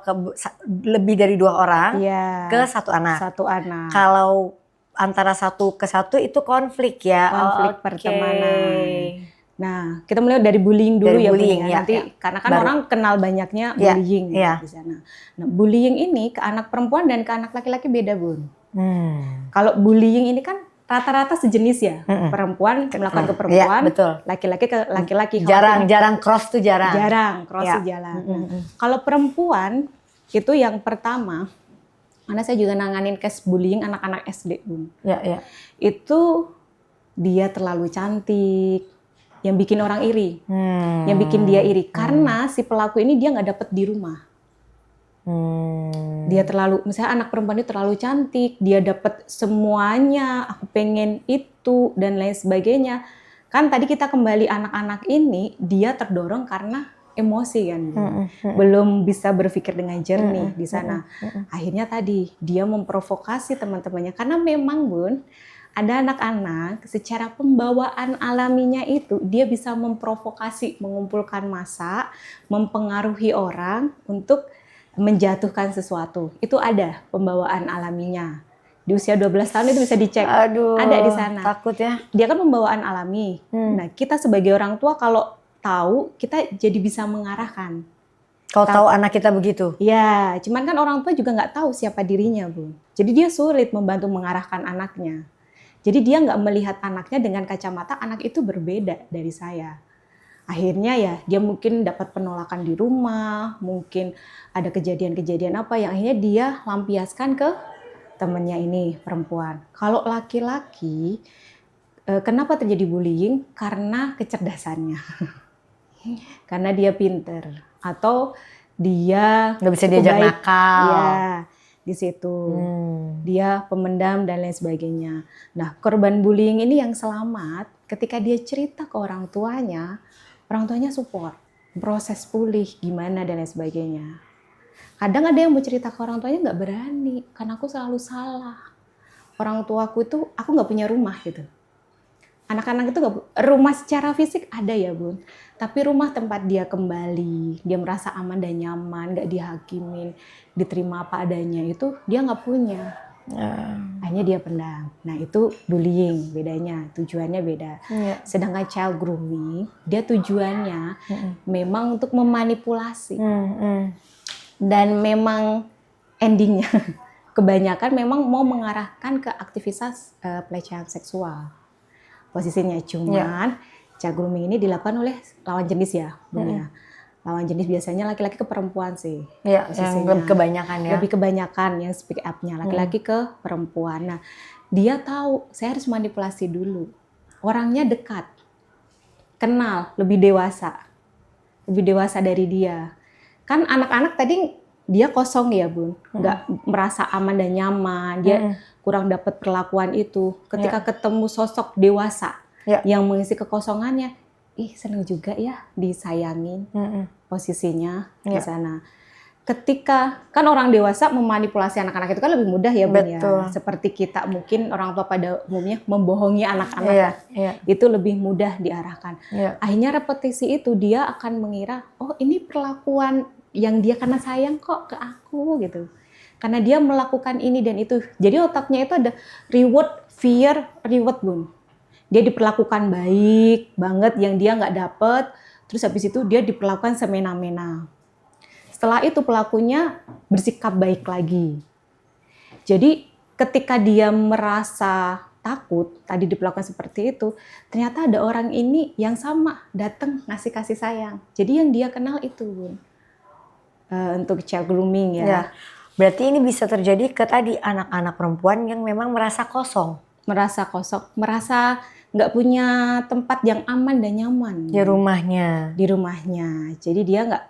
lebih dari 2 orang Iya, ke satu anak. satu anak. Kalau antara satu ke satu itu konflik ya. Konflik Oke. pertemanan. Nah, kita mulai dari bullying dulu Dari ya, bullying, Bun, ya. ya, Nanti ya. karena kan Baru. orang kenal banyaknya Ya, bullying ya. di sana. Nah, bullying ini ke anak perempuan dan ke anak laki-laki beda, Bun. Kalau bullying ini kan rata-rata sejenis ya. Perempuan melakukan ke perempuan, Ya, betul. laki-laki ke laki-laki. Jarang cross tuh jarang. Jarang cross Ya. jalan. Nah, kalau perempuan itu yang pertama, karena saya juga nanganin case bullying anak-anak SD, Bun. Ya, ya. Itu dia terlalu cantik, yang bikin orang iri, yang bikin dia iri karena si pelaku ini dia nggak dapet di rumah. Dia terlalu, misalnya anak perempuan ini terlalu cantik, dia dapet semuanya, aku pengen itu dan lain sebagainya. Kan tadi kita kembali anak-anak ini dia terdorong karena emosi kan, belum bisa berpikir dengan jernih di sana. Akhirnya tadi dia memprovokasi teman-temannya karena memang Bun, ada anak-anak secara pembawaan alaminya itu dia bisa memprovokasi, mengumpulkan massa, mempengaruhi orang untuk menjatuhkan sesuatu. Itu ada pembawaan alaminya. Di usia 12 tahun itu bisa dicek. Aduh, ada di sana. Takut ya. Dia kan pembawaan alami. Nah, kita sebagai orang tua kalau tahu, kita jadi bisa mengarahkan. Kalau tahu anak kita begitu. Ya, cuman kan orang tua juga nggak tahu siapa dirinya, Bu. Jadi dia sulit membantu mengarahkan anaknya. Jadi dia nggak melihat anaknya dengan kacamata anak itu berbeda dari saya. Akhirnya ya dia mungkin dapat penolakan di rumah, mungkin ada kejadian-kejadian apa yang akhirnya dia lampiaskan ke temennya ini perempuan. Kalau laki-laki, kenapa terjadi bullying? Karena kecerdasannya. Karena dia pinter atau dia nggak bisa cukup diajak baik. nakal. Ya, di situ. Dia pemendam dan lain sebagainya. Nah, korban bullying ini yang selamat ketika dia cerita ke orang tuanya support, proses pulih gimana dan lain sebagainya. Kadang ada yang mau cerita ke orang tuanya nggak berani, karena aku selalu salah. Orang tuaku itu, aku nggak punya rumah gitu. anak-anak itu rumah secara fisik ada ya Bun, tapi rumah tempat dia kembali, dia merasa aman dan nyaman, nggak dihakimin, diterima apa adanya, itu dia nggak punya. Akhirnya dia pendam. Nah itu bullying, bedanya, tujuannya beda. Sedangkan child grooming, dia tujuannya memang untuk memanipulasi. Dan memang endingnya kebanyakan memang mau mengarahkan ke aktivitas pelecehan seksual. Posisinya cuman child grooming ini dilakukan oleh lawan jenis ya, Bun ya. Lawan jenis biasanya laki-laki ke perempuan sih. Yang kebanyakan ya. Lebih kebanyakan yang speak up-nya laki-laki ke perempuan. Nah, dia tahu saya harus manipulasi dulu. Orangnya dekat. Kenal, lebih dewasa. Lebih dewasa dari dia. Kan anak-anak tadi dia kosong ya, Bun. Nggak merasa aman dan nyaman. Dia kurang dapat perlakuan itu. Ketika ketemu sosok dewasa yang mengisi kekosongannya, seneng juga ya disayangin posisinya di sana. Ketika kan orang dewasa memanipulasi anak-anak itu kan lebih mudah ya Bun ya. Seperti kita mungkin orang tua pada umumnya membohongi anak-anak. Itu lebih mudah diarahkan. Akhirnya repetisi itu dia akan mengira, oh ini perlakuan yang dia karena sayang kok ke aku gitu. Karena dia melakukan ini dan itu. Jadi otaknya itu ada reward, fear, reward Bun. Dia diperlakukan baik banget yang dia nggak dapet. Terus habis itu dia diperlakukan semena-mena. Setelah itu pelakunya bersikap baik lagi. Jadi ketika dia merasa takut, tadi diperlakukan seperti itu, ternyata ada orang ini yang sama datang ngasih kasih sayang. Jadi yang dia kenal itu Bun. Untuk child grooming ya. Berarti ini bisa terjadi ke tadi anak-anak perempuan yang memang merasa kosong. Merasa nggak punya tempat yang aman dan nyaman. Di rumahnya. Jadi dia nggak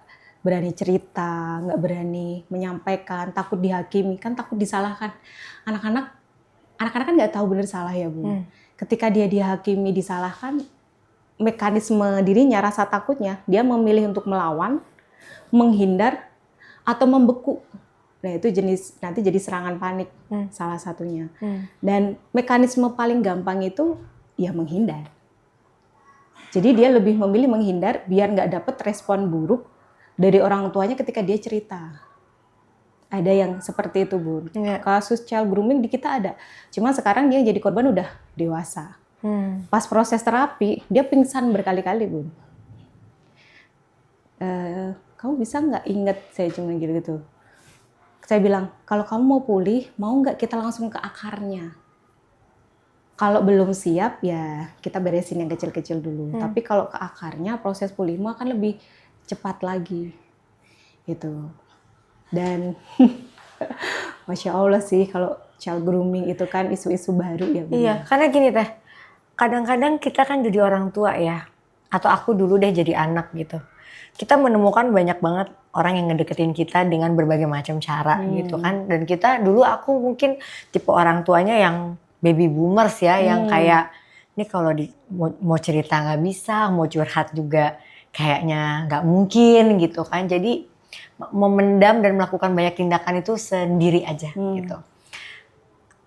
berani cerita, nggak berani menyampaikan, takut dihakimi, kan takut disalahkan. Anak-anak kan nggak tahu benar salah ya Bu. Ketika dia dihakimi, disalahkan, mekanisme dirinya, rasa takutnya, dia memilih untuk melawan, menghindar, atau membeku. Nah itu nanti jadi serangan panik salah satunya. Dan mekanisme paling gampang itu ya menghindar. Jadi dia lebih memilih menghindar biar nggak dapat respon buruk dari orang tuanya ketika dia cerita. Ada yang seperti itu Bun. Kasus child grooming di kita ada. Cuma sekarang dia jadi korban udah dewasa. Pas proses terapi dia pingsan berkali-kali Bun. Kamu bisa nggak inget saya cuma gitu. Saya bilang, kalau kamu mau pulih, mau nggak kita langsung ke akarnya? Kalau belum siap, ya kita beresin yang kecil-kecil dulu. Tapi kalau ke akarnya, proses pulihmu akan lebih cepat lagi. Gitu. Dan, Masya Allah sih, kalau child grooming itu kan isu-isu baru ya. Iya, karena gini Teh, kadang-kadang kita kan jadi orang tua ya. Atau aku dulu deh jadi anak gitu. Kita menemukan banyak banget orang yang ngedeketin kita dengan berbagai macam cara gitu kan. Dan kita dulu aku mungkin tipe orang tuanya yang baby boomers ya. Yang kayak ini kalau mau cerita nggak bisa, mau curhat juga kayaknya nggak mungkin gitu kan. Jadi memendam dan melakukan banyak tindakan itu sendiri aja gitu.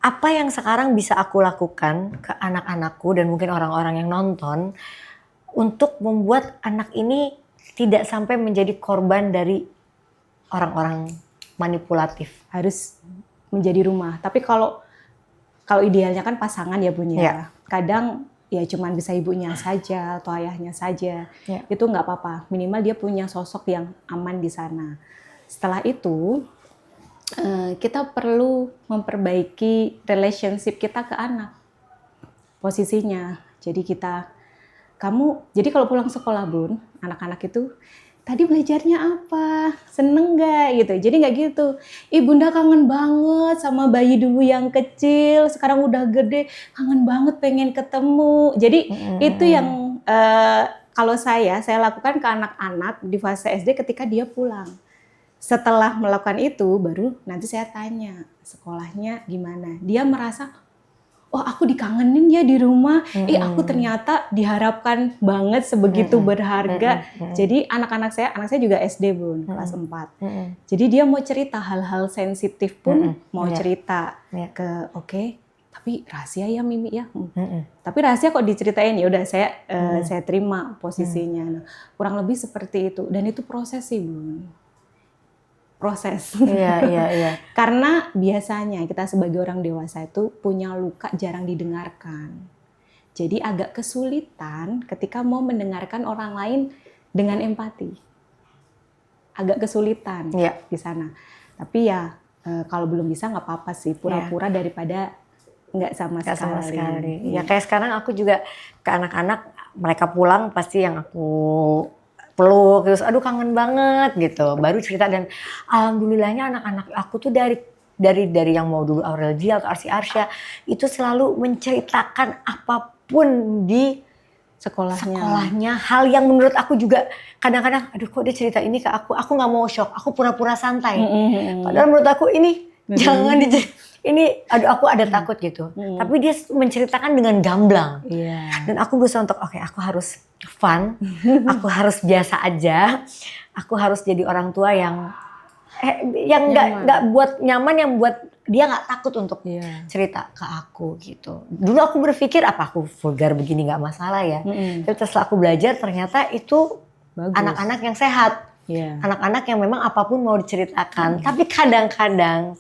Apa yang sekarang bisa aku lakukan ke anak-anakku dan mungkin orang-orang yang nonton untuk membuat anak ini tidak sampai menjadi korban dari orang-orang manipulatif. Harus menjadi rumah. Tapi kalau idealnya kan pasangan ya Bun ya. Kadang ya cuman bisa ibunya saja atau ayahnya saja. Itu nggak apa-apa. Minimal dia punya sosok yang aman di sana. Setelah itu kita perlu memperbaiki relationship kita ke anak. Posisinya. Jadi jadi kalau pulang sekolah Bun, anak-anak itu tadi belajarnya apa? Seneng nggak gitu? Jadi nggak gitu. Bunda kangen banget sama bayi dulu yang kecil, sekarang udah gede, kangen banget pengen ketemu. Jadi itu yang kalau saya lakukan ke anak-anak di fase SD ketika dia pulang. Setelah melakukan itu, baru nanti saya tanya sekolahnya gimana. Dia merasa, oh aku dikangenin ya di rumah, aku ternyata diharapkan banget sebegitu berharga. Jadi anak saya juga SD Bun, kelas 4. Jadi dia mau cerita hal-hal sensitif pun mau cerita ke Tapi rahasia ya Mimi ya. Tapi rahasia kok diceritain, ya udah saya terima posisinya. Nah, kurang lebih seperti itu, dan itu proses sih Bun. Proses. Iya. Karena biasanya kita sebagai orang dewasa itu punya luka jarang didengarkan. Jadi agak kesulitan ketika mau mendengarkan orang lain dengan empati. Agak kesulitan di sana. Tapi ya kalau belum bisa nggak apa-apa sih, pura-pura daripada nggak sama sekali. Ya kayak sekarang aku juga ke anak-anak, mereka pulang pasti yang aku peluk terus aduh kangen banget gitu, baru cerita. Dan alhamdulillahnya anak-anak aku tuh dari yang mau dulu Aurel Gia atau Arsya itu selalu menceritakan apapun di sekolahnya, hal yang menurut aku juga kadang-kadang aduh kok dia cerita ini ke aku nggak mau shock, aku pura-pura santai. Padahal menurut aku ini jangan ini aku ada takut gitu. Tapi dia menceritakan dengan gamblang. Dan aku berusaha untuk oke, aku harus fun, aku harus biasa aja, aku harus jadi orang tua yang nggak buat nyaman, yang buat dia nggak takut untuk cerita ke aku gitu. Dulu aku berpikir apa aku vulgar begini nggak masalah ya. Tapi setelah aku belajar ternyata itu anak-anak yang sehat, anak-anak yang memang apapun mau diceritakan. Tapi kadang-kadang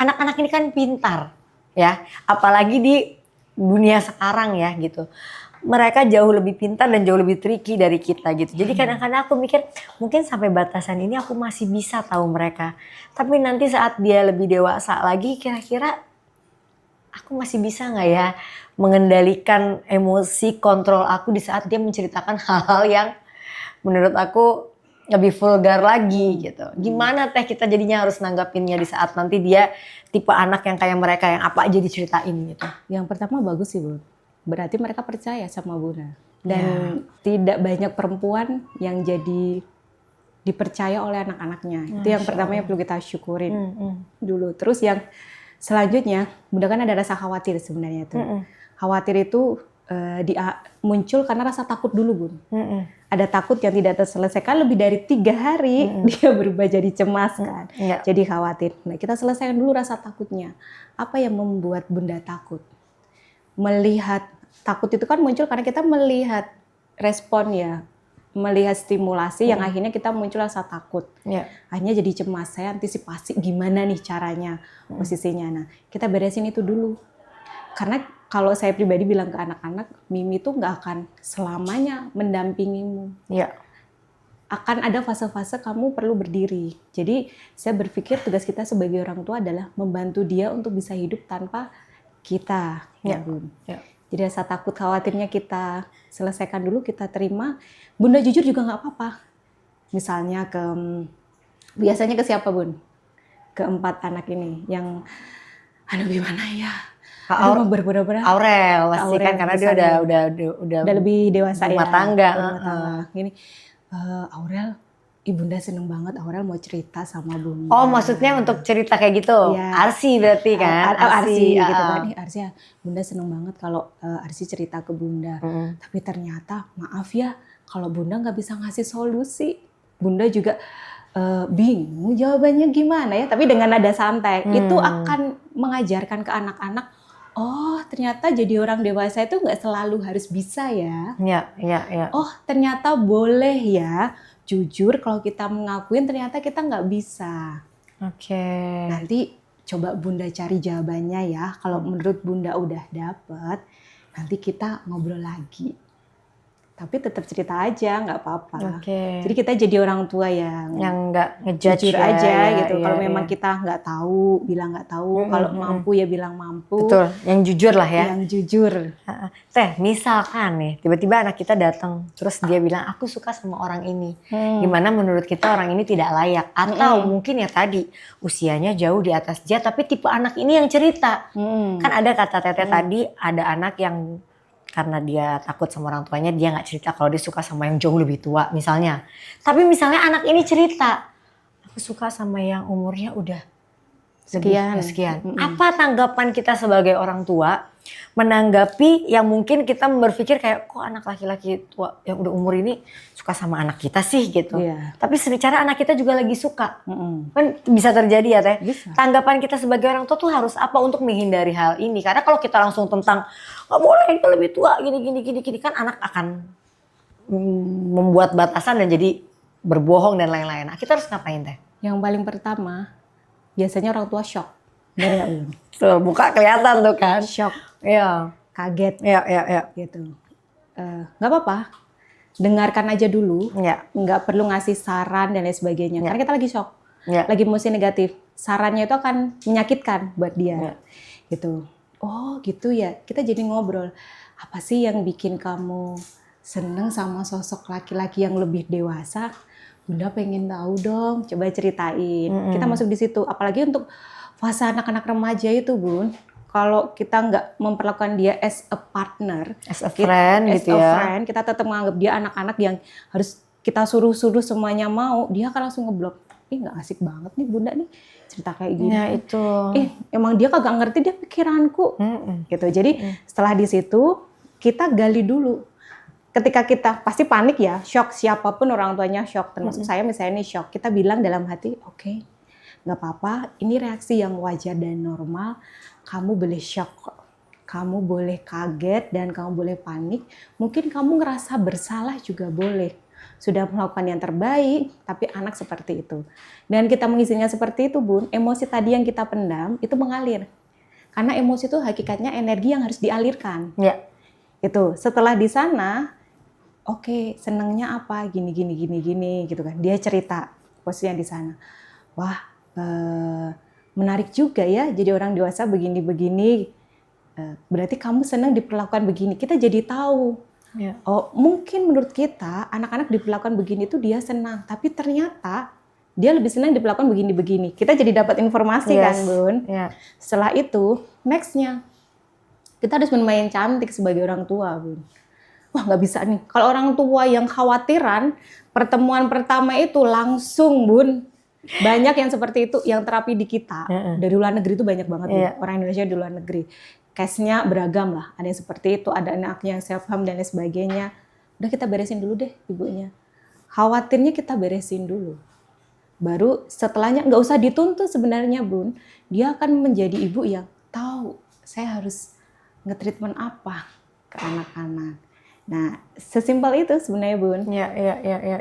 anak-anak ini kan pintar ya, apalagi di dunia sekarang ya gitu. Mereka jauh lebih pintar dan jauh lebih tricky dari kita gitu. Jadi kadang-kadang aku mikir mungkin sampai batasan ini aku masih bisa tahu mereka. Tapi nanti saat dia lebih dewasa lagi, kira-kira aku masih bisa nggak ya mengendalikan emosi kontrol aku di saat dia menceritakan hal-hal yang menurut aku lebih vulgar lagi gitu. Gimana kita jadinya harus nanggapinnya di saat nanti dia tipe anak yang kayak mereka yang apa aja diceritain gitu. Yang pertama bagus sih Bun. Berarti mereka percaya sama Bunda. Dan tidak banyak perempuan yang jadi dipercaya oleh anak-anaknya. Itu yang pertama yang perlu kita syukurin dulu. Terus yang selanjutnya, Bunda kan ada rasa khawatir sebenarnya itu. Khawatir itu muncul karena rasa takut dulu Bun. Ada takut yang tidak terselesaikan lebih dari 3 hari, dia berubah jadi cemas kan. Jadi khawatir. Nah, kita selesaikan dulu rasa takutnya. Apa yang membuat Bunda takut? Melihat takut itu kan muncul karena kita melihat respon ya, melihat stimulasi yang akhirnya kita muncul rasa takut. Akhirnya jadi cemas, saya antisipasi gimana nih caranya, posisinya. Nah, kita beresin itu dulu. Karena kalau saya pribadi bilang ke anak-anak, Mimi tuh nggak akan selamanya mendampingimu. Akan ada fase-fase kamu perlu berdiri. Jadi saya berpikir tugas kita sebagai orang tua adalah membantu dia untuk bisa hidup tanpa kita. Jadi rasa takut khawatirnya kita selesaikan dulu, kita terima. Bunda jujur juga nggak apa-apa. Misalnya biasanya ke siapa Bun? Ke 4 anak ini yang aduh gimana ya? Aurel pasti kan karena dia udah lebih dewasa rumah tangga. Gini, Aurel, Ibunda seneng banget Aurel mau cerita sama Bunda. Oh maksudnya untuk cerita kayak gitu? Arsi berarti kan? Arsi gitu kan. Arsi ya, Bunda seneng banget kalau Arsi cerita ke Bunda. Tapi ternyata maaf ya, kalau Bunda nggak bisa ngasih solusi. Bunda juga bingung jawabannya gimana ya. Tapi dengan nada santai, itu akan mengajarkan ke anak-anak, oh ternyata jadi orang dewasa itu nggak selalu harus bisa ya. Oh ternyata boleh ya jujur kalau kita mengakuin ternyata kita nggak bisa. Nanti coba Bunda cari jawabannya ya. Kalau menurut Bunda udah dapet, nanti kita ngobrol lagi. Tapi tetap cerita aja, nggak apa-apa. Jadi kita jadi orang tua yang nggak ngejudge jujur aja gitu. Kalau memang kita nggak tahu, bilang nggak tahu. Kalau mampu ya bilang mampu. Betul, yang jujur lah ya. Yang jujur. Misalkan nih, tiba-tiba anak kita datang, terus dia bilang aku suka sama orang ini. Gimana menurut kita orang ini tidak layak? Atau mungkin ya tadi usianya jauh di atas dia, tapi tipe anak ini yang cerita. Kan ada kata Teteh tadi, ada anak yang karena dia takut sama orang tuanya, dia nggak cerita kalau dia suka sama yang jauh lebih tua misalnya. Tapi misalnya anak ini cerita, aku suka sama yang umurnya udah sekian. Apa tanggapan kita sebagai orang tua menanggapi yang mungkin kita berpikir kayak kok anak laki-laki tua yang udah umur ini suka sama anak kita sih gitu. Iya. Tapi secara anak kita juga lagi suka. Kan bisa terjadi ya Teh. Bisa. Tanggapan kita sebagai orang tua tuh harus apa untuk menghindari hal ini? Karena kalau kita langsung tentang nggak boleh dia lebih tua gini kan anak akan membuat batasan dan jadi berbohong dan lain-lain. Nah, kita harus ngapain Teh? Yang paling pertama, biasanya orang tua shock. Benar nggak, Bun? Tuh, muka kelihatan tuh kan. Shock, Iya. kaget, Iya. gitu. Nggak apa-apa, dengarkan aja dulu. Iya. Nggak perlu ngasih saran dan lain sebagainya. Ya. Karena kita lagi shock, Ya. lagi emosi negatif. Sarannya itu akan menyakitkan buat dia. Ya. Gitu. Oh gitu ya, kita jadi ngobrol. Apa sih yang bikin kamu seneng sama sosok laki-laki yang lebih dewasa? Bunda pengen tahu dong, coba ceritain. Kita masuk di situ, apalagi untuk fase anak-anak remaja itu Bun. Kalau kita nggak memperlakukan dia as a partner, As a friend gitu ya. friend, kita tetap menganggap dia anak-anak yang harus kita suruh-suruh semuanya mau, dia akan langsung ngeblok. Ih nggak asik banget nih Bunda nih cerita kayak gini. Ya itu. Emang dia kagak ngerti, dia pikiranku. Gitu. Jadi setelah di situ kita gali dulu. Ketika kita pasti panik ya, shock, siapapun orang tuanya shock, termasuk saya misalnya nih shock. Kita bilang dalam hati, oke, nggak apa-apa, ini reaksi yang wajar dan normal. Kamu boleh shock, kamu boleh kaget dan kamu boleh panik. Mungkin kamu ngerasa bersalah juga boleh. Sudah melakukan yang terbaik, tapi anak seperti itu. Dan kita mengizinkan seperti itu Bun, emosi tadi yang kita pendam itu mengalir. Karena emosi itu hakikatnya energi yang harus dialirkan. Ya. Itu setelah di sana, oke, senengnya apa? Gini gitu kan. Dia cerita posisinya di sana. Wah, menarik juga ya. Jadi orang dewasa begini. Berarti kamu senang diperlakukan begini. Kita jadi tahu. Ya. Oh, mungkin menurut kita anak-anak diperlakukan begini tuh dia senang. Tapi ternyata dia lebih senang diperlakukan begini. Kita jadi dapat informasi kan, Bun. Ya. Setelah itu, next-nya kita harus bermain cantik sebagai orang tua, Bun. Wah nggak bisa nih. Kalau orang tua yang khawatiran, pertemuan pertama itu langsung Bun. Banyak yang seperti itu, yang terapi di kita. Dari luar negeri itu banyak banget. Bun. Orang Indonesia di luar negeri. Case-nya beragam lah. Ada yang seperti itu, ada anaknya yang self-harm dan lain sebagainya. Udah kita beresin dulu deh ibunya. Khawatirnya kita beresin dulu. Baru setelahnya nggak usah dituntut sebenarnya Bun. Dia akan menjadi ibu yang tahu saya harus nge-treatment apa ke anak-anak. Nah, sesimpel itu sebenarnya Bun. Ya.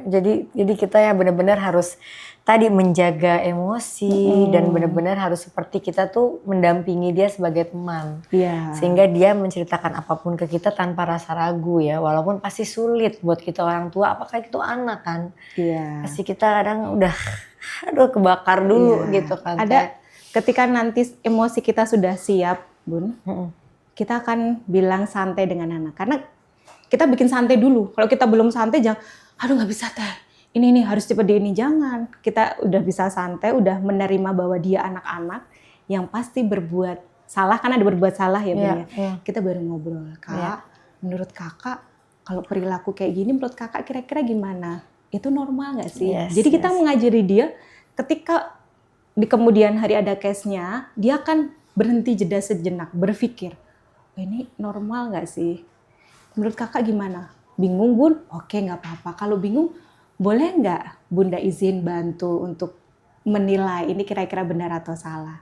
Jadi kita ya benar-benar harus tadi menjaga emosi dan benar-benar harus seperti kita tuh mendampingi dia sebagai teman. Iya. Sehingga dia menceritakan apapun ke kita tanpa rasa ragu ya. Walaupun pasti sulit buat kita orang tua, apakah itu anak kan. Iya. Pasti kita kadang udah kebakar dulu gitu kan. Ada ketika nanti emosi kita sudah siap Bun, kita akan bilang santai dengan anak. Karena kita bikin santai dulu. Kalau kita belum santai, jangan, aduh nggak bisa Teh. Ini nih harus cepet ini, jangan. Kita udah bisa santai, udah menerima bahwa dia anak-anak yang pasti berbuat salah, kan ada berbuat salah ya Bun ya. Kita baru ngobrol, Kak, menurut Kakak kalau perilaku kayak gini, menurut Kakak kira-kira gimana? Itu normal nggak sih? Jadi kita mengajari dia, ketika di kemudian hari ada case-nya, dia akan berhenti jeda sejenak, berpikir, oh, ini normal nggak sih? Menurut Kakak gimana? Bingung Bun? Oke nggak apa-apa. Kalau bingung, boleh nggak Bunda izin bantu untuk menilai ini kira-kira benar atau salah?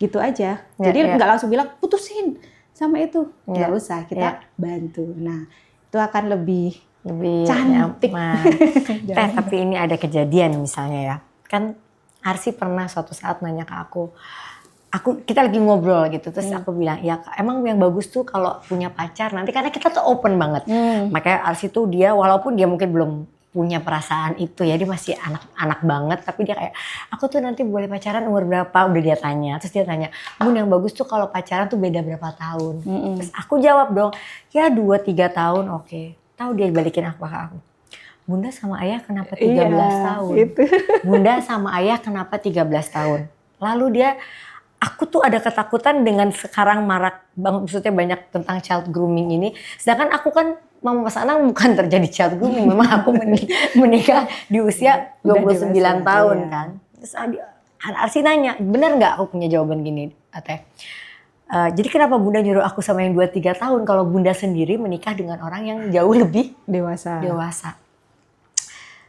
Gitu aja. Jadi nggak langsung bilang putusin sama itu. Nggak usah, kita bantu. Nah itu akan lebih cantik. Tapi ini ada kejadian misalnya ya. Kan Arsi pernah suatu saat nanya ke aku, kita lagi ngobrol gitu, terus aku bilang, ya emang yang bagus tuh kalau punya pacar nanti, karena kita tuh open banget. Makanya Arsi tuh dia, walaupun dia mungkin belum punya perasaan itu ya, dia masih anak-anak banget, tapi dia kayak, aku tuh nanti boleh pacaran umur berapa, udah dia tanya. Terus dia tanya, Bun yang bagus tuh kalau pacaran tuh beda berapa tahun. Terus aku jawab dong, ya 2-3 tahun oke. Tahu dia balikin apa ke aku? Bunda sama ayah kenapa 13 tahun? Gitu. Bunda sama ayah kenapa 13 tahun? Lalu dia, aku tuh ada ketakutan dengan sekarang marak, maksudnya banyak tentang child grooming ini. Sedangkan aku kan Mama Mas Anang bukan terjadi child grooming, memang aku menikah di usia 29 tahun kan. Terus Arsi nanya, bener nggak aku punya jawaban gini, Teh? Jadi kenapa Bunda nyuruh aku sama yang 2-3 tahun kalau Bunda sendiri menikah dengan orang yang jauh lebih Dewasa.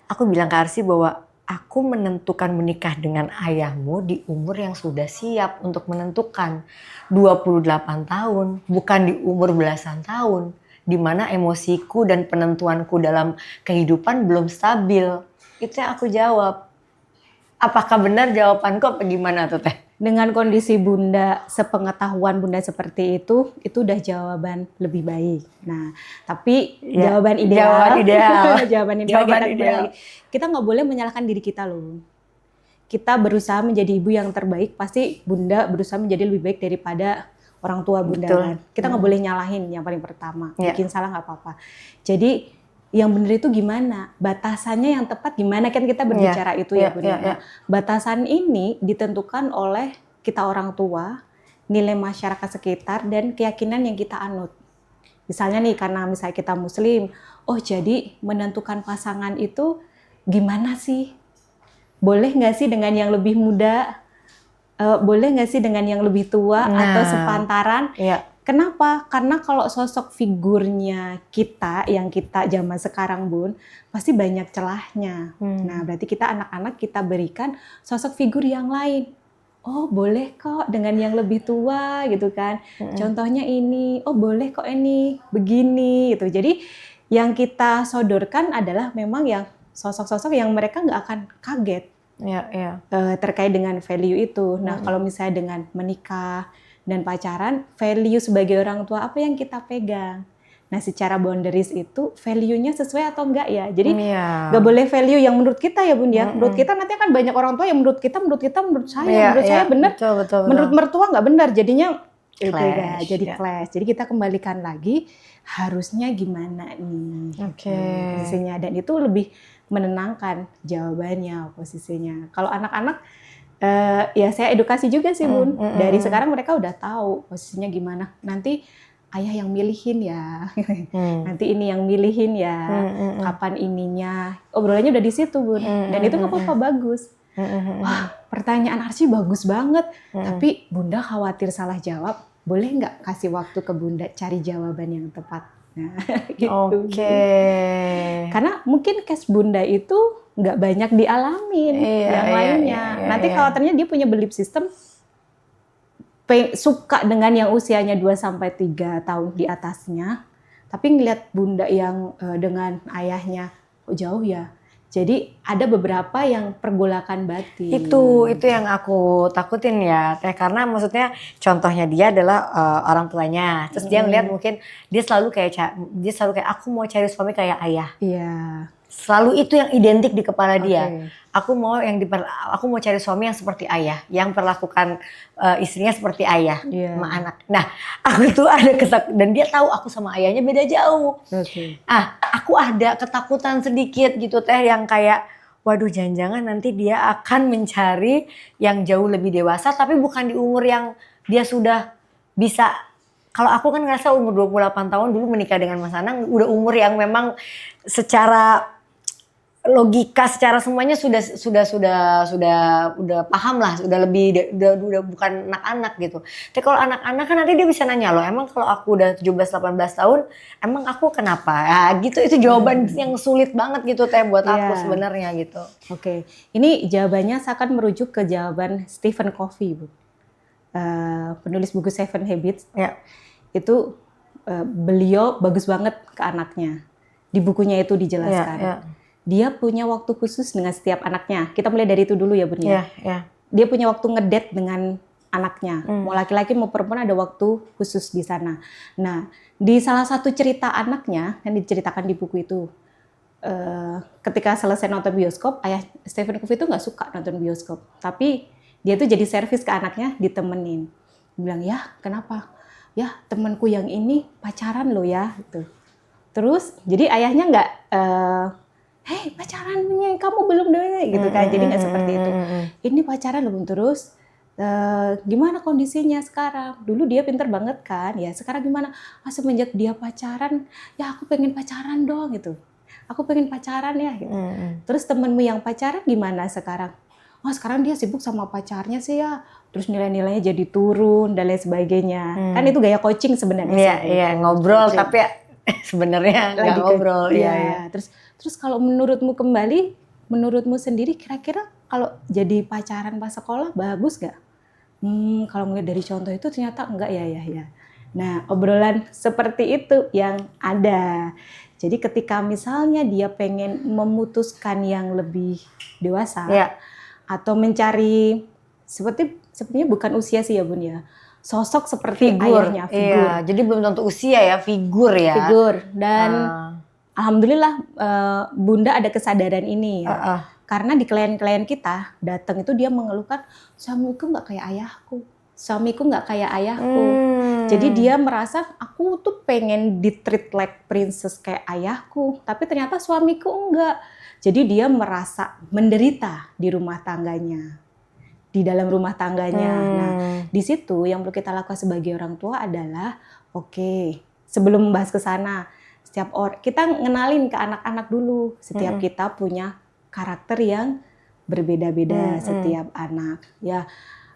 Aku bilang ke Arsy bahwa aku menentukan menikah dengan ayahmu di umur yang sudah siap untuk menentukan 28 tahun, bukan di umur belasan tahun, di mana emosiku dan penentuanku dalam kehidupan belum stabil. Itu yang aku jawab. Apakah benar jawabanku apa gimana tuh Teh? Dengan kondisi Bunda, sepengetahuan Bunda seperti itu udah jawaban lebih baik. Nah, tapi jawaban ideal, kita nggak boleh menyalahkan diri kita loh. Kita berusaha menjadi ibu yang terbaik, pasti Bunda berusaha menjadi lebih baik daripada orang tua Bunda. Kan? Kita nggak boleh nyalahin yang paling pertama, bikin salah nggak apa-apa. Jadi yang benar itu gimana? Batasannya yang tepat gimana? Kan kita berbicara itu ya Bunda. Nah, batasan ini ditentukan oleh kita orang tua, nilai masyarakat sekitar, dan keyakinan yang kita anut. Misalnya nih, karena misalnya kita Muslim, oh jadi menentukan pasangan itu gimana sih? Boleh nggak sih dengan yang lebih muda? Boleh nggak sih dengan yang lebih tua atau sepantaran? Kenapa? Karena kalau sosok figurnya kita, yang kita zaman sekarang Bun, pasti banyak celahnya. Nah berarti kita anak-anak kita berikan sosok figur yang lain. Oh boleh kok dengan yang lebih tua gitu kan. Contohnya ini, oh boleh kok ini, begini gitu. Jadi yang kita sodorkan adalah memang yang sosok-sosok yang mereka nggak akan kaget terkait dengan value itu. Nah kalau misalnya dengan menikah dan pacaran, value sebagai orang tua apa yang kita pegang. Nah secara boundaries itu value-nya sesuai atau enggak ya. Jadi nggak boleh value yang menurut kita ya Bun ya. Menurut kita nanti kan banyak orang tua yang menurut saya benar. Betul. Menurut mertua nggak benar. Jadinya itu ya, jadi clash. Jadi kita kembalikan lagi harusnya gimana nih posisinya. Dan itu lebih menenangkan jawabannya posisinya. Kalau anak-anak ya saya edukasi juga sih Bun. Dari sekarang mereka udah tahu posisinya gimana. Nanti ayah yang milihin ya. Nanti ini yang milihin ya. Kapan ininya. Obrolannya udah di situ Bun. Dan itu nggak apa-apa bagus. Wah, pertanyaan Arsy bagus banget. Tapi Bunda khawatir salah jawab. Boleh nggak kasih waktu ke Bunda cari jawaban yang tepat? Nah, gitu. Karena mungkin case Bunda itu nggak banyak dialamin yang lainnya. Nanti khawatirnya dia punya belief system suka dengan yang usianya 2-3 tahun di atasnya, tapi ngelihat Bunda yang dengan ayahnya jauh ya. Jadi ada beberapa yang pergolakan batin. Itu yang aku takutin ya, Teh, karena maksudnya contohnya dia adalah orang tuanya. Terus dia ngeliat mungkin dia selalu kayak aku mau cari suami kayak ayah. Iya. Selalu itu yang identik di kepala dia. Aku mau cari suami yang seperti ayah, yang perlakukan istrinya seperti ayah sama anak. Nah, aku tuh ada dan dia tahu aku sama ayahnya beda jauh. Aku ada ketakutan sedikit gitu Teh, yang kayak waduh jangan-jangan nanti dia akan mencari yang jauh lebih dewasa tapi bukan di umur yang dia sudah bisa. Kalau aku kan ngerasa umur 28 tahun dulu menikah dengan Mas Anang udah umur yang memang secara logika, secara semuanya sudah paham lah, udah bukan anak-anak gitu. Tapi kalau anak-anak kan nanti dia bisa nanya loh, emang kalau aku udah 17-18 tahun, emang aku kenapa? Ya gitu, itu jawaban yang sulit banget gitu Teh buat aku sebenarnya gitu. Ini jawabannya seakan merujuk ke jawaban Stephen Covey, Bu. Penulis buku Seven Habits. Itu beliau bagus banget ke anaknya. Di bukunya itu dijelaskan. Dia punya waktu khusus dengan setiap anaknya. Kita mulai dari itu dulu ya Bun ya. Dia punya waktu ngedate dengan anaknya. Mau laki-laki mau perempuan ada waktu khusus di sana. Nah, di salah satu cerita anaknya yang diceritakan di buku itu, ketika selesai nonton bioskop, ayah Stephen Covey itu nggak suka nonton bioskop. Tapi dia tuh jadi servis ke anaknya, ditemenin. Bilang, ya kenapa? Ya temanku yang ini pacaran loh ya. Gitu. Terus, jadi ayahnya nggak... hei pacarannya kamu belum deh gitu kan, jadi nggak seperti itu. Ini pacaran belum terus, gimana kondisinya sekarang? Dulu dia pinter banget kan, ya sekarang gimana? Semenjak dia pacaran, ya aku pengen pacaran dong gitu. Aku pengen pacaran ya. Gitu. Terus temenmu yang pacaran gimana sekarang? oh sekarang dia sibuk sama pacarnya sih ya, terus nilai-nilainya jadi turun dan lain sebagainya. Kan itu gaya coaching sebenarnya. Iya, ngobrol Coaching. tapi sebenarnya nggak ngobrol. Iya. Terus kalau menurutmu sendiri kira-kira kalau jadi pacaran pas sekolah bagus gak? Kalau ngeliat dari contoh itu ternyata enggak ya. Nah, obrolan seperti itu yang ada. Jadi ketika misalnya dia pengen memutuskan yang lebih dewasa atau mencari sepertinya bukan usia sih ya Bun ya. Sosok seperti ayahnya, figur. Iya, jadi belum tentu usia ya, figur ya. Figur. Dan alhamdulillah Bunda ada kesadaran ini ya. Karena di klien-klien kita datang itu dia mengeluhkan suamiku nggak kayak ayahku, suamiku nggak kayak ayahku. Jadi dia merasa aku tuh pengen di-treat like princess kayak ayahku, tapi ternyata suamiku enggak. Jadi dia merasa menderita di rumah tangganya, di dalam rumah tangganya. Nah, di situ yang perlu kita lakukan sebagai orang tua adalah oke, sebelum membahas ke sana, kita ngenalin ke anak-anak dulu. Setiap kita punya karakter yang berbeda-beda setiap anak. Ya,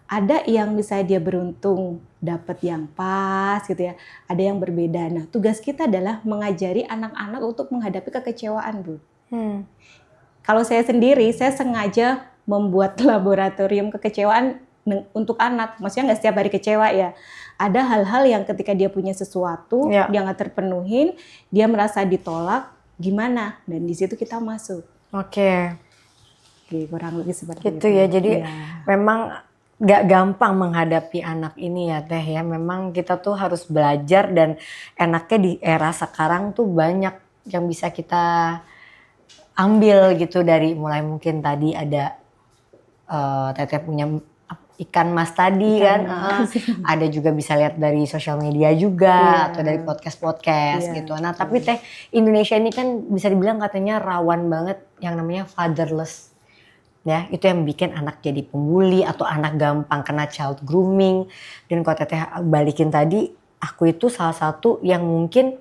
ada yang misalnya dia beruntung dapat yang pas gitu ya. Ada yang berbeda. Nah, tugas kita adalah mengajari anak-anak untuk menghadapi kekecewaan, Bu. Kalau saya sendiri, saya sengaja membuat laboratorium kekecewaan untuk anak. Maksudnya nggak setiap hari kecewa ya. Ada hal-hal yang ketika dia punya sesuatu, dia nggak terpenuhin, dia merasa ditolak, gimana? Dan di situ kita masuk. Oke, kurang lebih seperti gitu ya. Jadi memang gak gampang menghadapi anak ini ya Teh ya. Memang kita tuh harus belajar dan enaknya di era sekarang tuh banyak yang bisa kita ambil gitu dari mulai mungkin tadi ada Teteh punya ikan mas tadi kan. Ada juga bisa lihat dari sosial media juga atau dari podcast gitu. Nah tapi Teh, Indonesia ini kan bisa dibilang katanya rawan banget yang namanya fatherless. Ya, itu yang bikin anak jadi pembuli atau anak gampang kena child grooming. Dan kalau Teteh balikin tadi, aku itu salah satu yang mungkin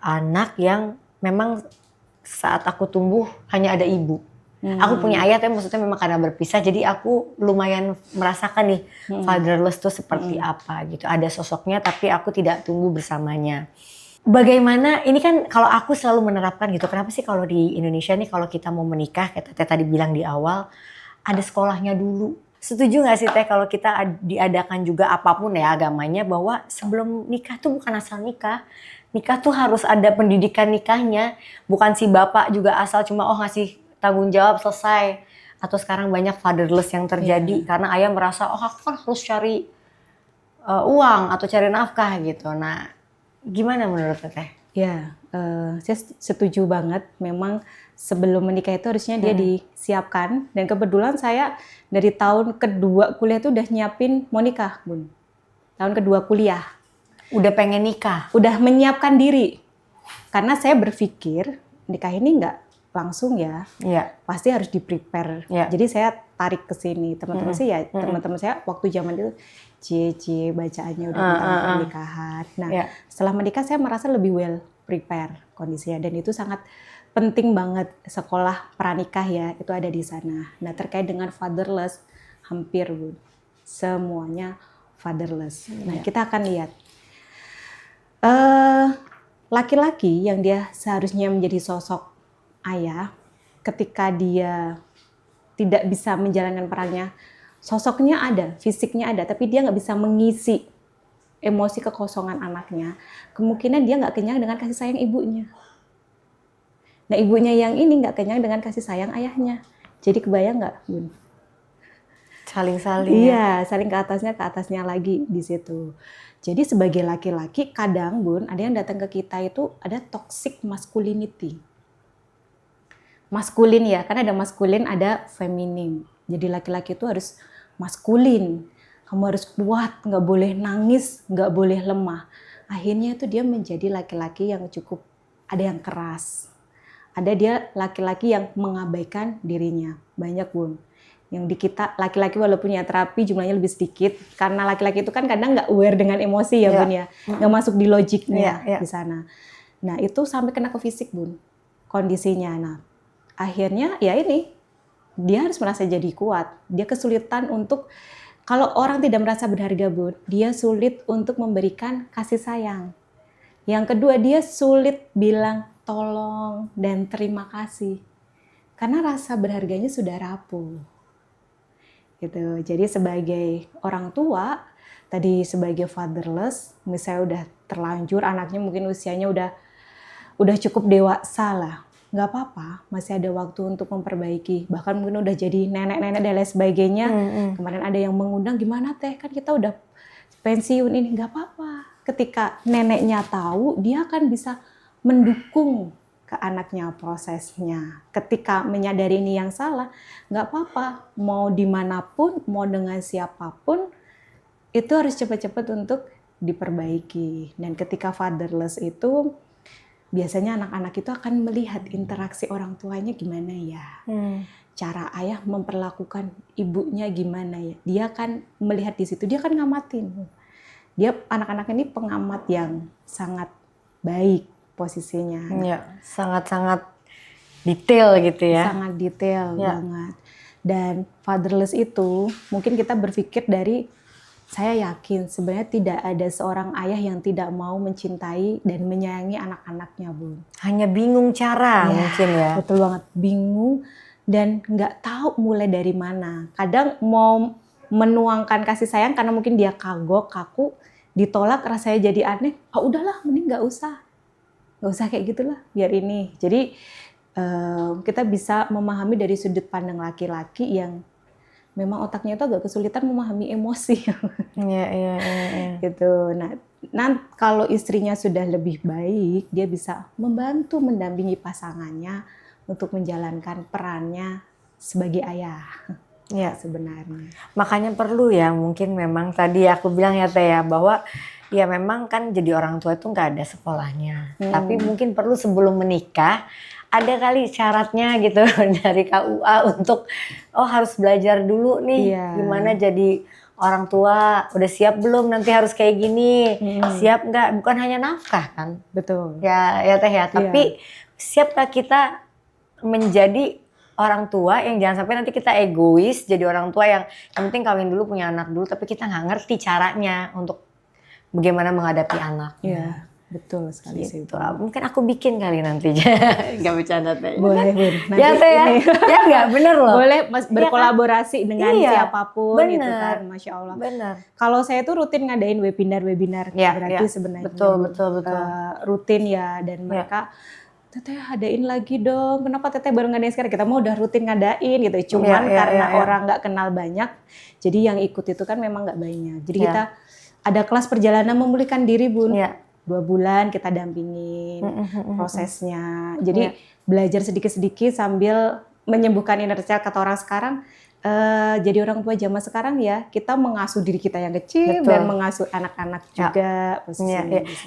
anak yang memang saat aku tumbuh hanya ada ibu. Aku punya ayah tapi maksudnya memang karena berpisah jadi aku lumayan merasakan nih fatherless tuh seperti apa gitu. Ada sosoknya tapi aku tidak tumbuh bersamanya. Bagaimana ini kan kalau aku selalu menerapkan gitu. Kenapa sih kalau di Indonesia nih kalau kita mau menikah kayak Teteh tadi bilang di awal ada sekolahnya dulu. Setuju gak sih Teh kalau kita diadakan juga apapun ya agamanya bahwa sebelum nikah tuh bukan asal nikah. Nikah tuh harus ada pendidikan nikahnya. Bukan si bapak juga asal cuma ngasih tanggung jawab selesai. Atau sekarang banyak fatherless yang terjadi karena ayah merasa aku kan harus cari uang atau cari nafkah gitu. Nah gimana menurut Teteh? Ya, saya setuju banget. Memang sebelum menikah itu harusnya dia disiapkan. Dan kebetulan saya dari tahun kedua kuliah itu udah nyiapin mau nikah, Bun. Tahun kedua kuliah. Udah pengen nikah? Udah menyiapkan diri. Karena saya berpikir nikah ini nggak langsung ya. Pasti harus di-prepare. Jadi saya tarik ke sini. Teman-teman sih ya, teman-teman saya waktu zaman itu cie bacaannya udah tentang pernikahan. Nah, setelah menikah saya merasa lebih well prepare kondisinya dan itu sangat penting banget sekolah pranikah ya, itu ada di sana. Nah, terkait dengan fatherless hampir semuanya fatherless. Nah, kita akan lihat laki-laki yang dia seharusnya menjadi sosok ayah ketika dia tidak bisa menjalankan perannya. Sosoknya ada, fisiknya ada, tapi dia nggak bisa mengisi emosi kekosongan anaknya. Kemungkinan dia nggak kenyang dengan kasih sayang ibunya. Nah, ibunya yang ini nggak kenyang dengan kasih sayang ayahnya. Jadi kebayang nggak, Bun? Saling-saling. Iya, saling ke atasnya lagi di situ. Jadi sebagai laki-laki kadang, Bun, ada yang datang ke kita itu ada toxic masculinity. Maskulin ya, karena ada maskulin, ada feminim. Jadi laki-laki itu harus maskulin. Kamu harus kuat, nggak boleh nangis, nggak boleh lemah. Akhirnya itu dia menjadi laki-laki yang cukup, ada yang keras. Ada dia laki-laki yang mengabaikan dirinya. Banyak, Bun. Yang di kita, laki-laki walaupun ya terapi jumlahnya lebih sedikit. Karena laki-laki itu kan kadang nggak aware dengan emosi ya, Bun ya. Nggak masuk di logiknya di sana. Nah, itu sampai kena ke fisik, Bun. Kondisinya. Nah, akhirnya ya ini dia harus merasa jadi kuat. Dia kesulitan untuk, kalau orang tidak merasa berharga, Bun, dia sulit untuk memberikan kasih sayang. Yang kedua, dia sulit bilang tolong dan terima kasih. Karena rasa berharganya sudah rapuh. Gitu. Jadi sebagai orang tua, tadi sebagai fatherless, misalnya udah terlanjur, anaknya mungkin usianya udah cukup dewasa lah. Nggak apa-apa, masih ada waktu untuk memperbaiki. Bahkan mungkin udah jadi nenek-nenek dan lain sebagainya. Kemarin ada yang mengundang, gimana teh, kan kita udah pensiun ini. Nggak apa-apa. Ketika neneknya tahu, dia akan bisa mendukung ke anaknya prosesnya. Ketika menyadari ini yang salah, nggak apa-apa. Mau dimanapun, mau dengan siapapun, itu harus cepat-cepat untuk diperbaiki. Dan ketika fatherless itu, biasanya anak-anak itu akan melihat interaksi orang tuanya gimana ya. Cara ayah memperlakukan ibunya gimana ya. Dia akan melihat di situ, dia akan ngamatin. Dia, anak-anak ini pengamat yang sangat baik posisinya. Ya, sangat-sangat detail gitu ya. Sangat detail banget. Dan fatherless itu mungkin kita berpikir dari, saya yakin sebenarnya tidak ada seorang ayah yang tidak mau mencintai dan menyayangi anak-anaknya, Bun. Hanya bingung cara mungkin ya. Betul banget, bingung dan nggak tahu mulai dari mana. Kadang mau menuangkan kasih sayang karena mungkin dia kagok, kaku, ditolak rasanya jadi aneh. Oh udahlah, mending nggak usah kayak gitulah, biar ini. Jadi kita bisa memahami dari sudut pandang laki-laki yang memang otaknya itu agak kesulitan memahami emosi. Iya. Gitu. Nah, kalau istrinya sudah lebih baik, dia bisa membantu mendampingi pasangannya untuk menjalankan perannya sebagai ayah. Ya, sebenarnya. Makanya perlu ya, mungkin memang tadi aku bilang ya Teh ya, bahwa ya memang kan jadi orang tua itu nggak ada sekolahnya. Tapi mungkin perlu sebelum menikah, ada kali syaratnya gitu dari KUA untuk harus belajar dulu nih gimana jadi orang tua, udah siap belum nanti harus kayak gini, siap nggak, bukan hanya nafkah kan. Betul. Ya Teh ya, tapi siapkah kita menjadi orang tua yang jangan sampai nanti kita egois jadi orang tua yang penting kawin dulu, punya anak dulu, tapi kita nggak ngerti caranya untuk bagaimana menghadapi anak. Iya, betul sekali sih. Gitu. Mungkin aku bikin kali nanti. Gak bercanda Teh. Boleh, Bun. Ya Teh ya. Ya nggak, bener loh. Boleh berkolaborasi dengan siapapun gitu kan, Masya Allah. Bener. Kalau saya tuh rutin ngadain webinar berarti sebenarnya. Betul. Rutin ya, dan mereka, Teteh adain lagi dong. Kenapa Teteh baru ngadain sekarang? Kita mau udah rutin ngadain gitu. Cuman karena orang nggak kenal banyak, jadi yang ikut itu kan memang nggak banyak. Jadi kita ada kelas perjalanan memulihkan diri, Bun. 2 bulan kita dampingin prosesnya. Jadi belajar sedikit-sedikit sambil menyembuhkan inner child. Kata orang sekarang, jadi orang tua zaman sekarang ya, kita mengasuh diri kita yang kecil dan mengasuh anak-anak juga.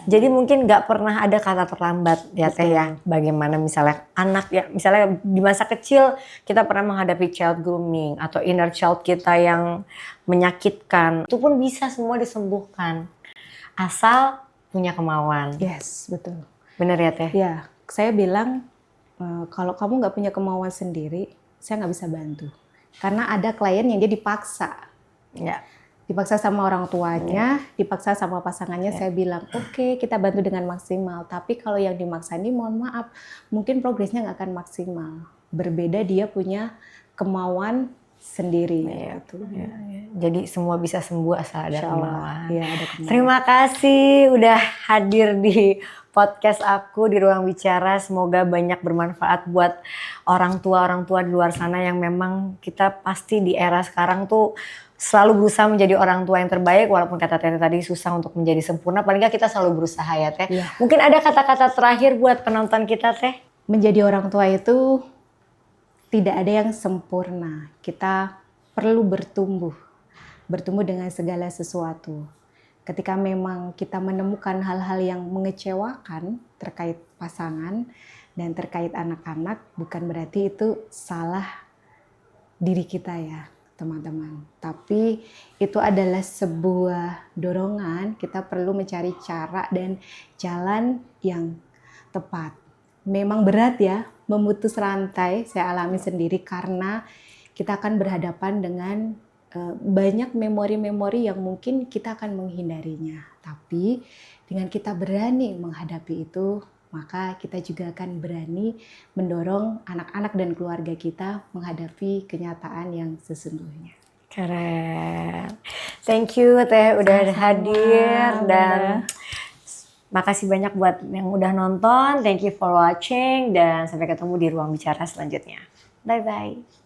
Jadi mungkin nggak pernah ada kata terlambat ya Teh ya. Bagaimana misalnya anak ya, misalnya di masa kecil kita pernah menghadapi child grooming atau inner child kita yang menyakitkan, itu pun bisa semua disembuhkan asal punya kemauan. Yes, betul. Bener ya Teh? Ya, saya bilang kalau kamu nggak punya kemauan sendiri, saya nggak bisa bantu. Karena ada klien yang dia dipaksa. Dipaksa sama orang tuanya, dipaksa sama pasangannya. Saya bilang, oke, kita bantu dengan maksimal. Tapi kalau yang dimaksa ini, mohon maaf, mungkin progresnya nggak akan maksimal. Berbeda dia punya kemauan sendiri. Jadi semua bisa sembuh asal ada kemauan. Ada kemauan. Terima kasih udah hadir di podcast aku di Ruang Bicara. Semoga banyak bermanfaat buat orang tua di luar sana yang memang kita pasti di era sekarang tuh selalu berusaha menjadi orang tua yang terbaik, walaupun kata Teteh tadi susah untuk menjadi sempurna, paling nggak kita selalu berusaha ya Teh. Mungkin ada kata-kata terakhir buat penonton kita Teh? Menjadi orang tua itu tidak ada yang sempurna. Kita perlu bertumbuh dengan segala sesuatu. Ketika memang kita menemukan hal-hal yang mengecewakan terkait pasangan dan terkait anak-anak, bukan berarti itu salah diri kita ya teman-teman. Tapi itu adalah sebuah dorongan, kita perlu mencari cara dan jalan yang tepat. Memang berat ya, memutus rantai, saya alami sendiri karena kita akan berhadapan dengan banyak memori-memori yang mungkin kita akan menghindarinya. Tapi dengan kita berani menghadapi itu, maka kita juga akan berani mendorong anak-anak dan keluarga kita menghadapi kenyataan yang sesungguhnya. Keren. Thank you Teh udah hadir dan makasih banyak buat yang udah nonton. Thank you for watching dan sampai ketemu di ruang bicara selanjutnya. Bye bye.